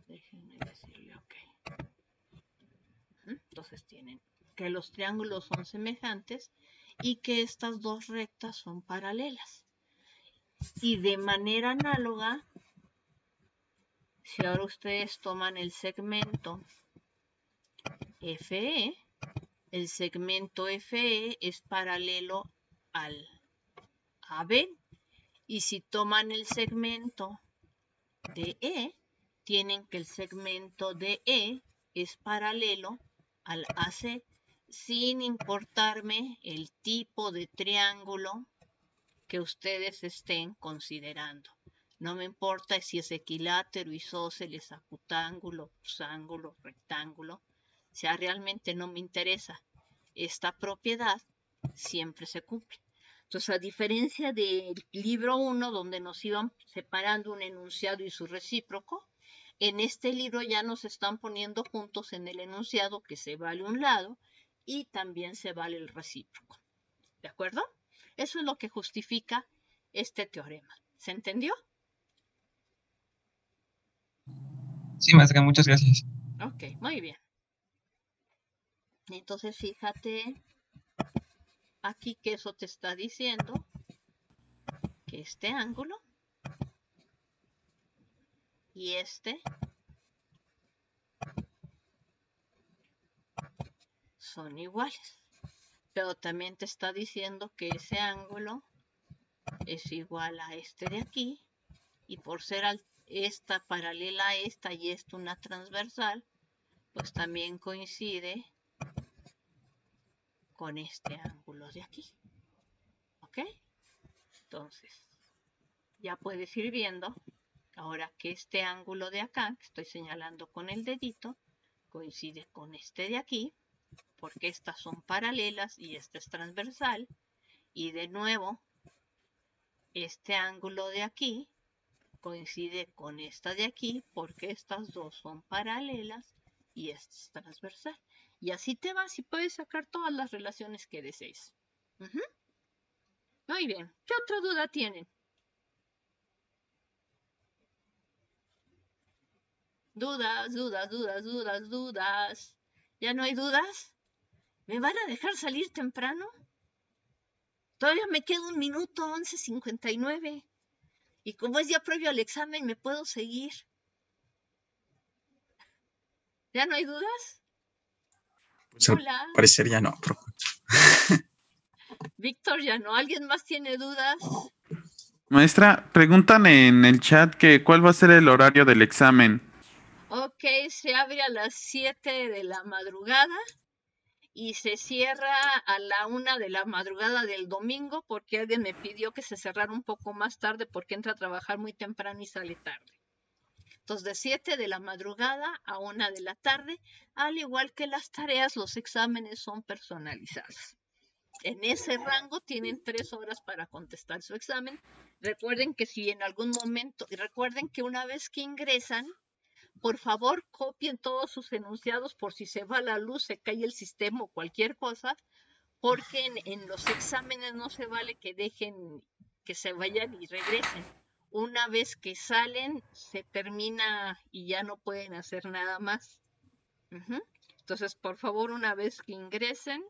déjenme decirle ok. Entonces tienen que los triángulos son semejantes y que estas dos rectas son paralelas. Y de manera análoga, si ahora ustedes toman el segmento FE, el segmento FE es paralelo al AB. Y si toman el segmento DE, tienen que el segmento DE es paralelo al AC, sin importarme el tipo de triángulo que ustedes estén considerando. No me importa si es equilátero, isósceles, acutángulo, obsángulo, rectángulo. O sea, realmente no me interesa. Esta propiedad siempre se cumple. Entonces, a diferencia del libro 1, donde nos iban separando un enunciado y su recíproco, en este libro ya nos están poniendo juntos en el enunciado que se vale un lado y también se vale el recíproco. ¿De acuerdo? Eso es lo que justifica este teorema. ¿Se entendió? Sí, maestra, muchas gracias. Ok, muy bien. Entonces, fíjate aquí que eso te está diciendo que este ángulo y este son iguales. Pero también te está diciendo que ese ángulo es igual a este de aquí. Y por ser esta paralela a esta y esta una transversal, pues también coincide con este ángulo de aquí. ¿Ok? Entonces, ya puedes ir viendo ahora que este ángulo de acá, que estoy señalando con el dedito, coincide con este de aquí, porque estas son paralelas y esta es transversal. Y de nuevo, este ángulo de aquí coincide con esta de aquí, porque estas dos son paralelas y esta es transversal. Y así te vas y puedes sacar todas las relaciones que desees. Muy bien. ¿Qué otra duda tienen? Dudas, dudas, dudas, dudas, dudas. ¿Ya no hay dudas? ¿Me van a dejar salir temprano? Todavía me queda 1 minuto, 11:59. Y como es día previo al examen, me puedo seguir. ¿Ya no hay dudas? Pues al Hola. parecer ya no, profe. Víctor, ya no. ¿Alguien más tiene dudas? Maestra, preguntan en el chat que cuál va a ser el horario del examen. Ok, se abre a las 7 de la madrugada y se cierra a la 1 de la madrugada del domingo porque alguien me pidió que se cerrara un poco más tarde porque entra a trabajar muy temprano y sale tarde. Entonces, de 7 de la madrugada a 1 de la tarde, al igual que las tareas, los exámenes son personalizados. En ese rango tienen 3 horas para contestar su examen. Recuerden que si en algún momento, recuerden que una vez que ingresan, por favor copien todos sus enunciados por si se va la luz, se cae el sistema o cualquier cosa, porque en los exámenes no se vale que dejen que se vayan y regresen. Una vez que salen, se termina y ya no pueden hacer nada más. Entonces, por favor, una vez que ingresen,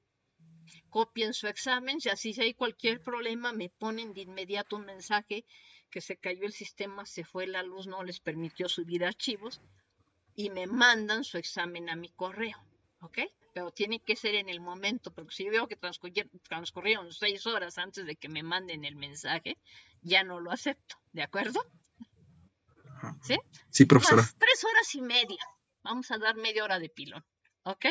copien su examen y así si hay cualquier problema me ponen de inmediato un mensaje que se cayó el sistema, se fue la luz, no les permitió subir archivos y me mandan su examen a mi correo, ¿ok? Pero tiene que ser en el momento, porque si yo veo que transcurrieron 6 horas antes de que me manden el mensaje, ya no lo acepto, ¿de acuerdo? ¿Sí? Sí, profesora. Más 3 horas y media, Vamos a dar media hora de pilón, ¿ok?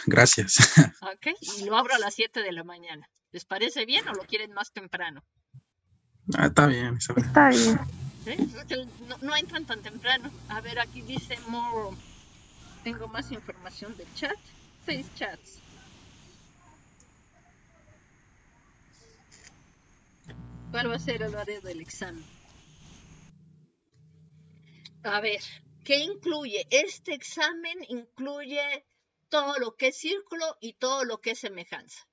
Gracias. ¿Ok? Y lo abro a las 7 de la mañana. ¿Les parece bien o lo quieren más temprano? Está bien, Isabel. Está bien. ¿Sí? No entran tan temprano. A ver, aquí dice more. Tengo más información del chat. 6 chats. ¿Cuál va a ser el horario del examen? A ver, ¿qué incluye? Este examen incluye todo lo que es círculo y todo lo que es semejanza.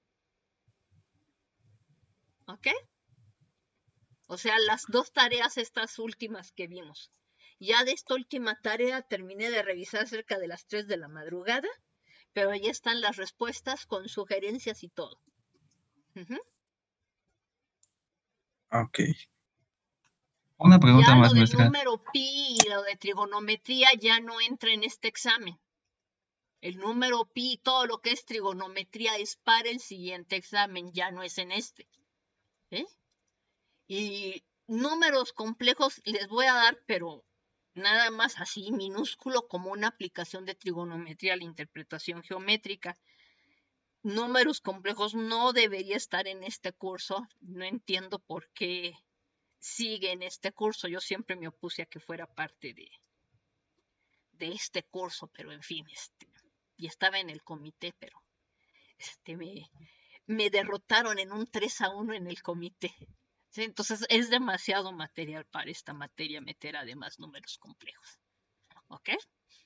¿Ok? O sea, las 2 tareas estas últimas que vimos. Ya de esta última tarea terminé de revisar cerca de las 3 de la madrugada, pero ahí están las respuestas con sugerencias y todo. Ok. Una pregunta Ya más, lo del maestra. número pi y lo de trigonometría ya no entra en este examen. El número pi y todo lo que es trigonometría es para el siguiente examen, ya no es en este. Y números complejos les voy a dar, pero nada más así minúsculo como una aplicación de trigonometría a la interpretación geométrica. Números complejos no debería estar en este curso. No entiendo por qué sigue en este curso. Yo siempre me opuse a que fuera parte de este curso, pero en fin, y estaba en el comité, pero me derrotaron en un 3-1 en el comité. ¿Sí? Entonces es demasiado material para esta materia meter además números complejos. ¿Ok?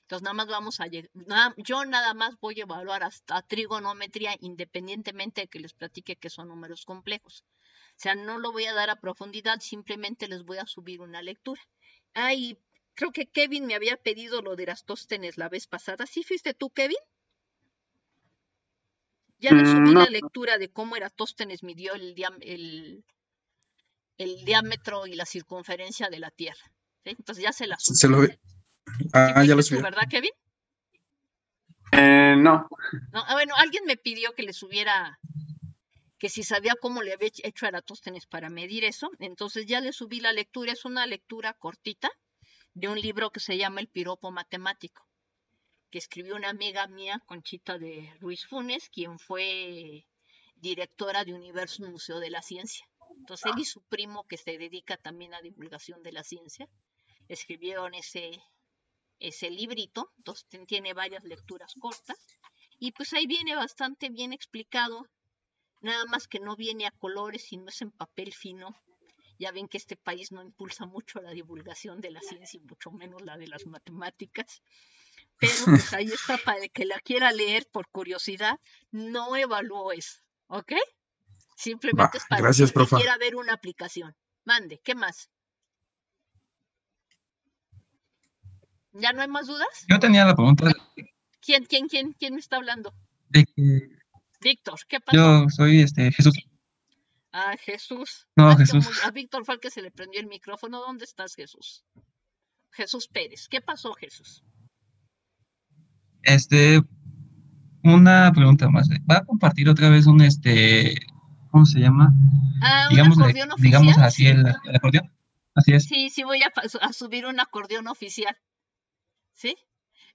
Entonces nada más vamos a llegar, yo nada más voy a evaluar hasta trigonometría independientemente de que les platique que son números complejos. O sea, no lo voy a dar a profundidad, simplemente les voy a subir una lectura. Y creo que Kevin me había pedido lo de Eratosthenes la vez pasada. ¿Sí fuiste tú, Kevin? Ya le subí No, la lectura de cómo Eratosthenes midió el diámetro y la circunferencia de la Tierra. ¿Sí? Entonces ya se la subí. Se lo... ¿Sí ya fuiste lo tú, subió. verdad, Kevin? no. No, bueno, alguien me pidió que le subiera, que si sabía cómo le había hecho a Eratóstenes para medir eso. Entonces ya le subí la lectura. Es una lectura cortita de un libro que se llama El Piropo Matemático, que escribió una amiga mía, Conchita de Ruiz Funes, quien fue directora de Universo Museo de la Ciencia. Entonces él y su primo, que se dedica también a divulgación de la ciencia, escribieron ese librito. Entonces tiene varias lecturas cortas y pues ahí viene bastante bien explicado, nada más que no viene a colores, sino es en papel fino. Ya ven que este país no impulsa mucho la divulgación de la ciencia y mucho menos la de las matemáticas, pero pues ahí está para el que la quiera leer por curiosidad. No evalúo eso, ¿ok? Simplemente es para Gracias, el que profa. quiera ver una aplicación. Mande, ¿qué más? ¿Ya no hay más dudas? Yo tenía la pregunta ¿Quién me está hablando? de que Víctor, ¿qué pasó? yo soy Jesús. Jesús. No, Jesús. A Víctor fue el que se le prendió el micrófono. ¿Dónde estás, Jesús? Jesús Pérez. ¿Qué pasó, Jesús? Una pregunta más. ¿Va a compartir otra vez un ¿cómo se llama? ¿Un acordeón oficial? Digamos así el acordeón. Así es. Sí, voy a subir un acordeón oficial. ¿Sí?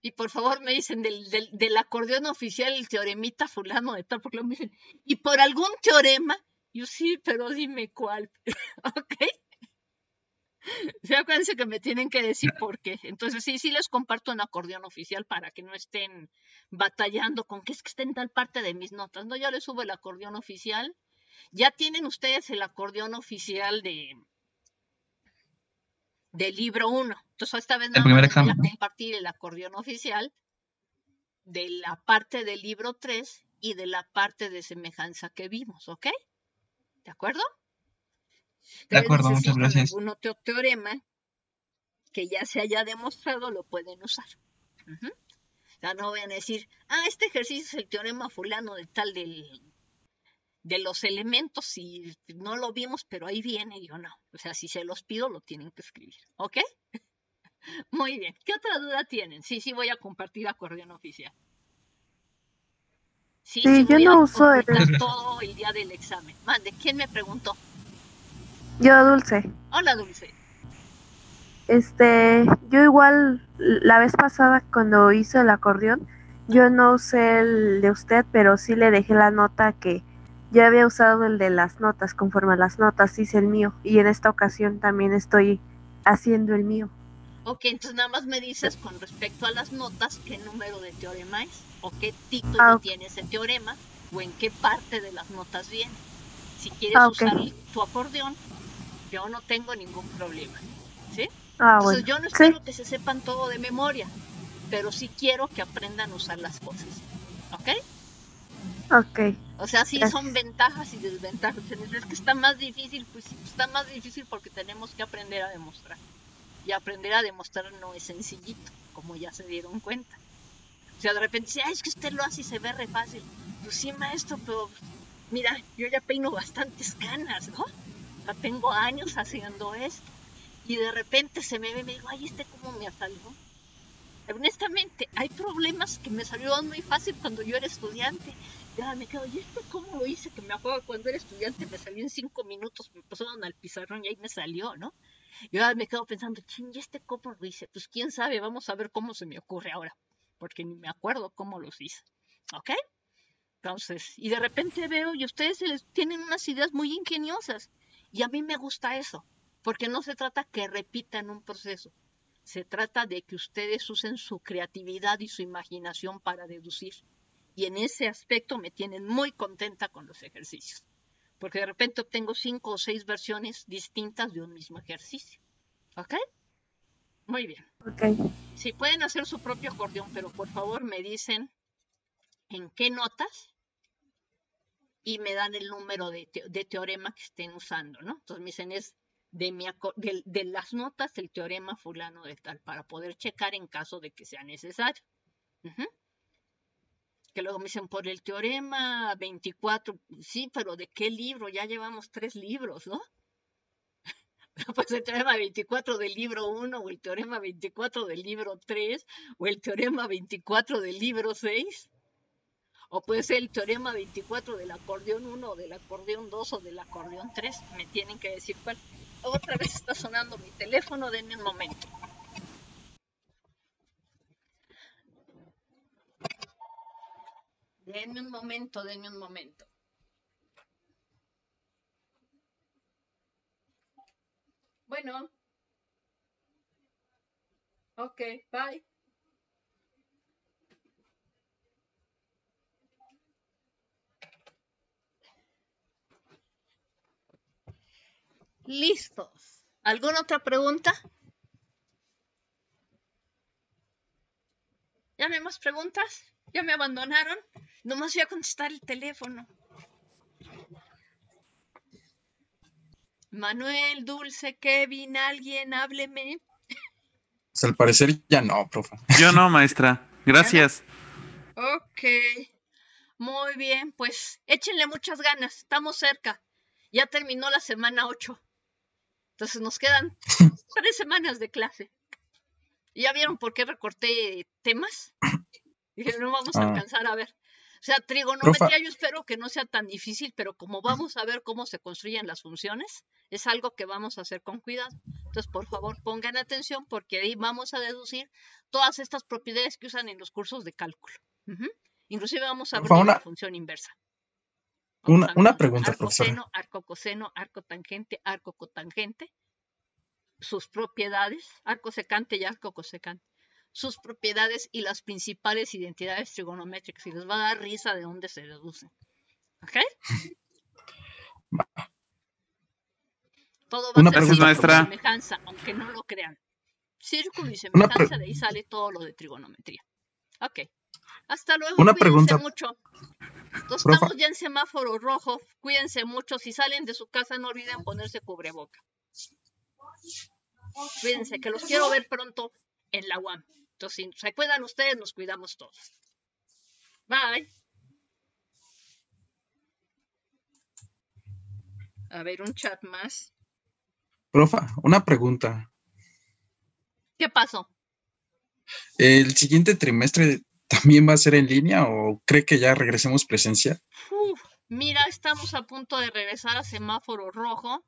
Y por favor me dicen del acordeón oficial el teoremita fulano de tal, porque me dicen, y por algún teorema, yo sí, pero dime cuál. ¿Ok? Sí, acuérdense que me tienen que decir por qué. Entonces sí les comparto un acordeón oficial para que no estén batallando con que es que está en tal parte de mis notas. No, ya les subo el acordeón oficial. Ya tienen ustedes el acordeón oficial del libro 1. Entonces esta vez nada más les voy a compartir el acordeón oficial de la parte del libro 3 y de la parte de semejanza que vimos, ¿ok? ¿De acuerdo? De acuerdo, muchas gracias. Algún otro teorema que ya se haya demostrado, lo pueden usar. O sea, no vayan a decir, este ejercicio es el teorema fulano de tal de los elementos y no lo vimos, pero ahí viene. Y yo no. O sea, si se los pido, lo tienen que escribir. ¿Ok? Muy bien. ¿Qué otra duda tienen? Sí, voy a compartir acordeón oficial. Sí, yo no uso todo el día del examen. Mande, ¿quién me preguntó? Yo, Dulce. Hola, Dulce. Yo igual la vez pasada cuando hice el acordeón, yo no usé el de usted, pero sí le dejé la nota que yo había usado el de las notas, conforme a las notas hice el mío, y en esta ocasión también estoy haciendo el mío. Ok, entonces nada más me dices con respecto a las notas qué número de teorema es, o qué título Ah, ok. tiene ese teorema, o en qué parte de las notas viene. Si quieres Ah, ok. usar tu acordeón, yo no tengo ningún problema, ¿sí? Ah, Entonces bueno. yo no Sí, espero que se sepan todo de memoria, pero sí quiero que aprendan a usar las cosas, ¿ok? ok. O sea, sí son Gracias. ventajas y desventajas. Es que está más difícil, pues sí, está más difícil porque tenemos que aprender a demostrar. Y aprender a demostrar no es sencillito, como ya se dieron cuenta. O sea, de repente dice, ay, es que usted lo hace y se ve re fácil. Pues sí, maestro, pero mira, yo ya peino bastantes canas, ¿no? O sea, tengo años haciendo esto. Y de repente se me ve y me digo, ay, ¿cómo me salió? Honestamente, hay problemas que me salieron muy fácil cuando yo era estudiante. Ya me quedo, ¿y cómo lo hice? Que me acuerdo cuando era estudiante me salió en 5 minutos, me pasaron al pizarrón y ahí me salió, ¿no? Y ahora me quedo pensando, ching, ¿y cómo lo hice? Pues quién sabe, vamos a ver cómo se me ocurre ahora, porque ni me acuerdo cómo los hice. ¿Ok? Entonces, y de repente veo y ustedes tienen unas ideas muy ingeniosas. Y a mí me gusta eso, porque no se trata que repitan un proceso. Se trata de que ustedes usen su creatividad y su imaginación para deducir. Y en ese aspecto me tienen muy contenta con los ejercicios. Porque de repente obtengo 5 o 6 versiones distintas de un mismo ejercicio. ¿Ok? Muy bien. Ok. Si pueden hacer su propio acordeón, pero por favor me dicen en qué notas y me dan el número de teorema que estén usando, ¿no? Entonces me dicen es de las notas del teorema fulano de tal, para poder checar en caso de que sea necesario. Que luego me dicen por el teorema 24, sí, pero ¿de qué libro? Ya llevamos 3 libros, ¿no? Pues el teorema 24 del libro 1, o el teorema 24 del libro 3, o el teorema 24 del libro 6, o puede ser el teorema 24 del acordeón 1, o del acordeón 2, o del acordeón 3. Me tienen que decir cuál. Otra vez está sonando mi teléfono, denme un momento. Denme un momento, denme un momento. Bueno. Ok, bye. Listos. ¿Alguna otra pregunta? ¿Ya no hay más preguntas? ¿Ya me abandonaron? Nomás voy a contestar el teléfono. Manuel, Dulce, Kevin, alguien, hábleme. Pues al parecer ya no, profe. Yo no, maestra. Gracias. Ok. Muy bien, pues échenle muchas ganas. Estamos cerca. Ya terminó la semana 8. Entonces nos quedan 3 semanas de clase. ¿Y ya vieron por qué recorté temas? Dije, no vamos a alcanzar a ver. O sea, trigonometría Profa, yo espero que no sea tan difícil, pero como vamos a ver cómo se construyen las funciones, es algo que vamos a hacer con cuidado. Entonces, por favor, pongan atención porque ahí vamos a deducir todas estas propiedades que usan en los cursos de cálculo. Inclusive vamos a profa, abrir la función inversa. Vamos a ver una pregunta, arco profesora. seno, arco coseno, arco tangente, arco cotangente, sus propiedades, arco secante y arco cosecante, sus propiedades y las principales identidades trigonométricas. Y les va a dar risa de dónde se deducen. ¿Ok? Todo va Una a ser pregunta, círculo y maestra. semejanza, aunque no lo crean. Círculo y semejanza, de ahí sale todo lo de trigonometría. Ok. Hasta luego, una cuídense pregunta, mucho. Entonces, profa. estamos ya en semáforo rojo. Cuídense mucho. Si salen de su casa, no olviden ponerse cubreboca. Cuídense, que los quiero ver pronto en la UAM. Entonces, si se cuidan ustedes, nos cuidamos todos. Bye. A ver, un chat más. Profa, una pregunta. ¿Qué pasó? ¿El siguiente trimestre también va a ser en línea o cree que ya regresemos presencial? Mira, estamos a punto de regresar a semáforo rojo.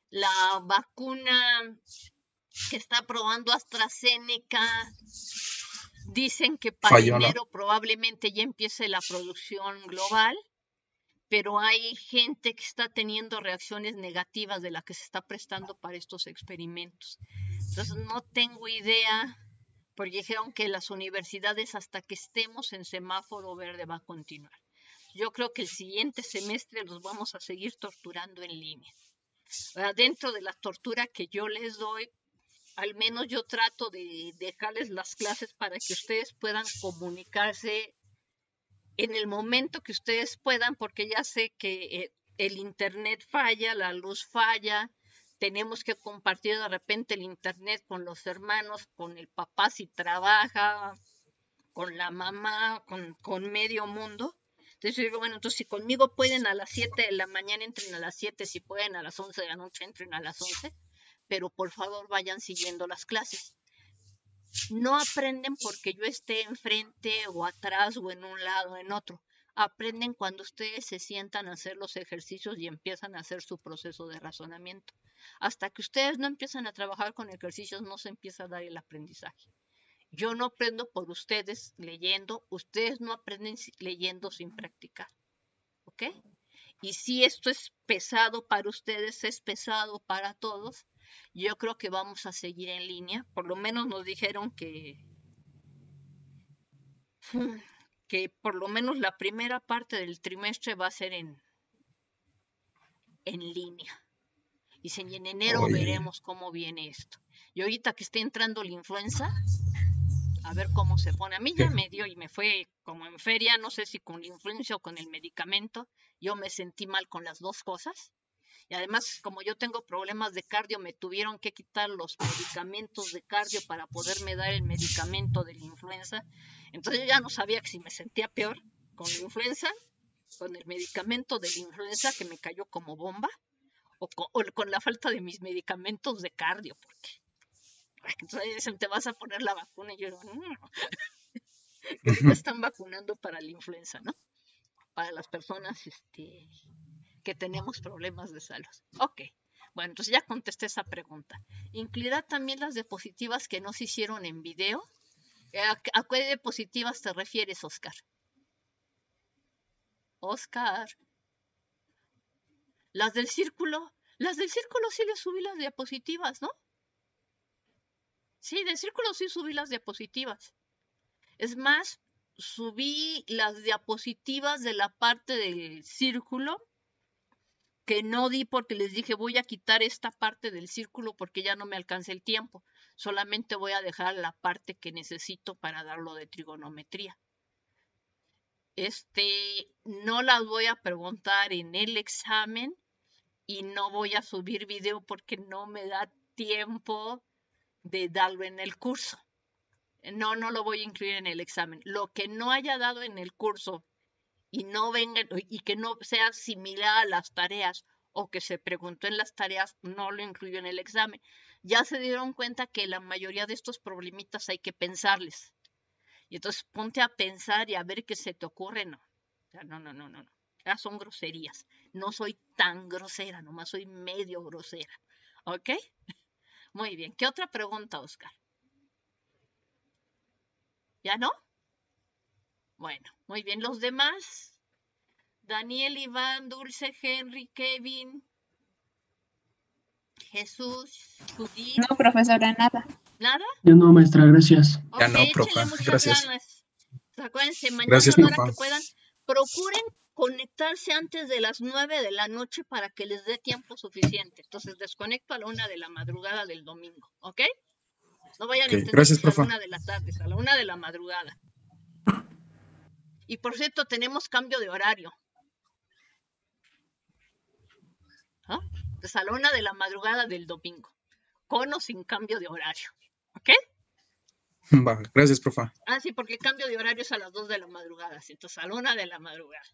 La vacuna que está probando AstraZeneca. Dicen que para Falló, ¿no? enero probablemente ya empiece la producción global, pero hay gente que está teniendo reacciones negativas de la que se está prestando para estos experimentos. Entonces no tengo idea, porque dijeron que las universidades hasta que estemos en semáforo verde va a continuar. Yo creo que el siguiente semestre los vamos a seguir torturando en línea. Dentro de la tortura que yo les doy, al menos yo trato de dejarles las clases para que ustedes puedan comunicarse en el momento que ustedes puedan, porque ya sé que el internet falla, la luz falla, tenemos que compartir de repente el internet con los hermanos, con el papá si trabaja, con la mamá, con medio mundo. Entonces yo digo, bueno, entonces si conmigo pueden a las 7 de la mañana, entren a las 7, si pueden a las 11 de la noche, entren a las 11, pero por favor vayan siguiendo las clases. No aprenden porque yo esté enfrente o atrás o en un lado o en otro. Aprenden cuando ustedes se sientan a hacer los ejercicios y empiezan a hacer su proceso de razonamiento. Hasta que ustedes no empiezan a trabajar con ejercicios, no se empieza a dar el aprendizaje. Yo no aprendo por ustedes leyendo, ustedes no aprenden leyendo sin practicar. ¿Ok? Y si esto es pesado para ustedes, es pesado para todos, yo creo que vamos a seguir en línea. Por lo menos nos dijeron que por lo menos la primera parte del trimestre va a ser en línea. Y en enero veremos cómo viene esto. Y ahorita que está entrando la influenza, a ver cómo se pone. A mí ya me dio y me fue como en feria, no sé si con la influencia o con el medicamento. Yo me sentí mal con las dos cosas. Y además, como yo tengo problemas de cardio, me tuvieron que quitar los medicamentos de cardio para poderme dar el medicamento de la influenza. Entonces yo ya no sabía que si me sentía peor con la influenza, con el medicamento de la influenza que me cayó como bomba, o con la falta de mis medicamentos de cardio, porque entonces te vas a poner la vacuna y yo digo, no. Ahorita están vacunando para la influenza, ¿no? Para las personas que tenemos problemas de salud. Ok, bueno, entonces ya contesté esa pregunta. ¿Incluirá también las diapositivas que no se hicieron en video? ¿A qué diapositivas te refieres, Oscar? Oscar. Las del círculo sí les subí las diapositivas, ¿no? Sí, del círculo sí subí las diapositivas. Es más, subí las diapositivas de la parte del círculo que no di porque les dije voy a quitar esta parte del círculo porque ya no me alcanza el tiempo. Solamente voy a dejar la parte que necesito para darlo de trigonometría. No las voy a preguntar en el examen y no voy a subir video porque no me da tiempo de darlo en el curso. No lo voy a incluir en el examen. Lo que no haya dado en el curso y no venga y que no sea similar a las tareas o que se preguntó en las tareas, no lo incluyo en el examen. Ya se dieron cuenta que la mayoría de estos problemitas hay que pensarles. Y entonces ponte a pensar y a ver qué se te ocurre. No. O sea, no. Ya son groserías. No soy tan grosera, nomás soy medio grosera. ¿Ok? Muy bien. ¿Qué otra pregunta, Oscar? ¿Ya no? Bueno, muy bien. Los demás, Daniel, Iván, Dulce, Henry, Kevin, Jesús, Judith. No, profesora, nada. ¿Nada? Yo no, maestra, gracias. Ya no, échenle profa, muchas gracias. ganas. Acuérdense, mañana Gracias, a la hora profa. que puedan, procuren conectarse antes de las 9 de la noche para que les dé tiempo suficiente. Entonces desconecto a la 1 de la madrugada del domingo, ¿ok? No vayan a entender Gracias, que es a profa. la 1 de la tarde, es a la 1 de la madrugada. Y por cierto, tenemos cambio de horario. ¿Ah? Entonces a la 1 de la madrugada del domingo, con o sin cambio de horario, ¿ok? Va, gracias, profa. Ah, sí, porque el cambio de horario es a las 2 de la madrugada, ¿sí? Entonces a la 1 de la madrugada.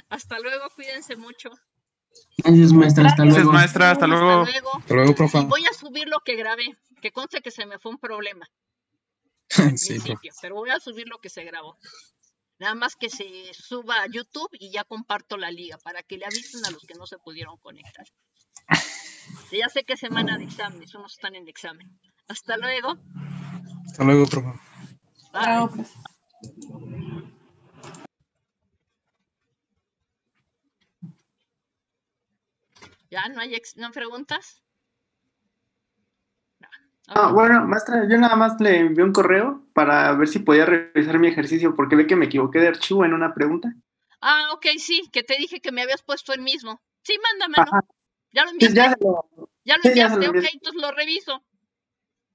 Hasta luego, cuídense mucho. Gracias, maestra, hasta Gracias, luego. maestra, hasta luego. Hasta luego. Hasta luego, profa. Y voy a subir lo que grabé, que conste que se me fue un problema al Sí, profa. principio, pero voy a subir lo que se grabó. Nada más que se suba a YouTube y ya comparto la liga para que le avisen a los que no se pudieron conectar. Ya sé que semana de exámenes, unos están en examen. Hasta luego. Hasta luego, profe. Bye. Chao, pues. ¿Ya no hay no preguntas? No. Ah, Ok. bueno, maestra, yo nada más le envié un correo para ver si podía revisar mi ejercicio porque ve que me equivoqué de archivo en una pregunta. Ah, ok, sí, que te dije que me habías puesto el mismo. Sí, mándamelo. Ajá. ¿Ya lo Sí, enviaste? ya se lo, ¿Ya lo sí, ya se enviaste? lo Ok, envié. entonces lo reviso.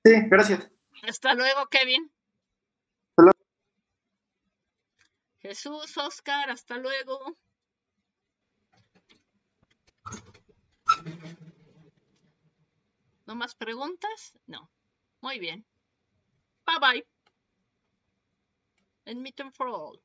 Sí, gracias. Hasta luego, Kevin. Hasta luego. Jesús, Oscar, hasta luego. ¿No más preguntas? No. Muy bien. Bye bye. And meet them for all.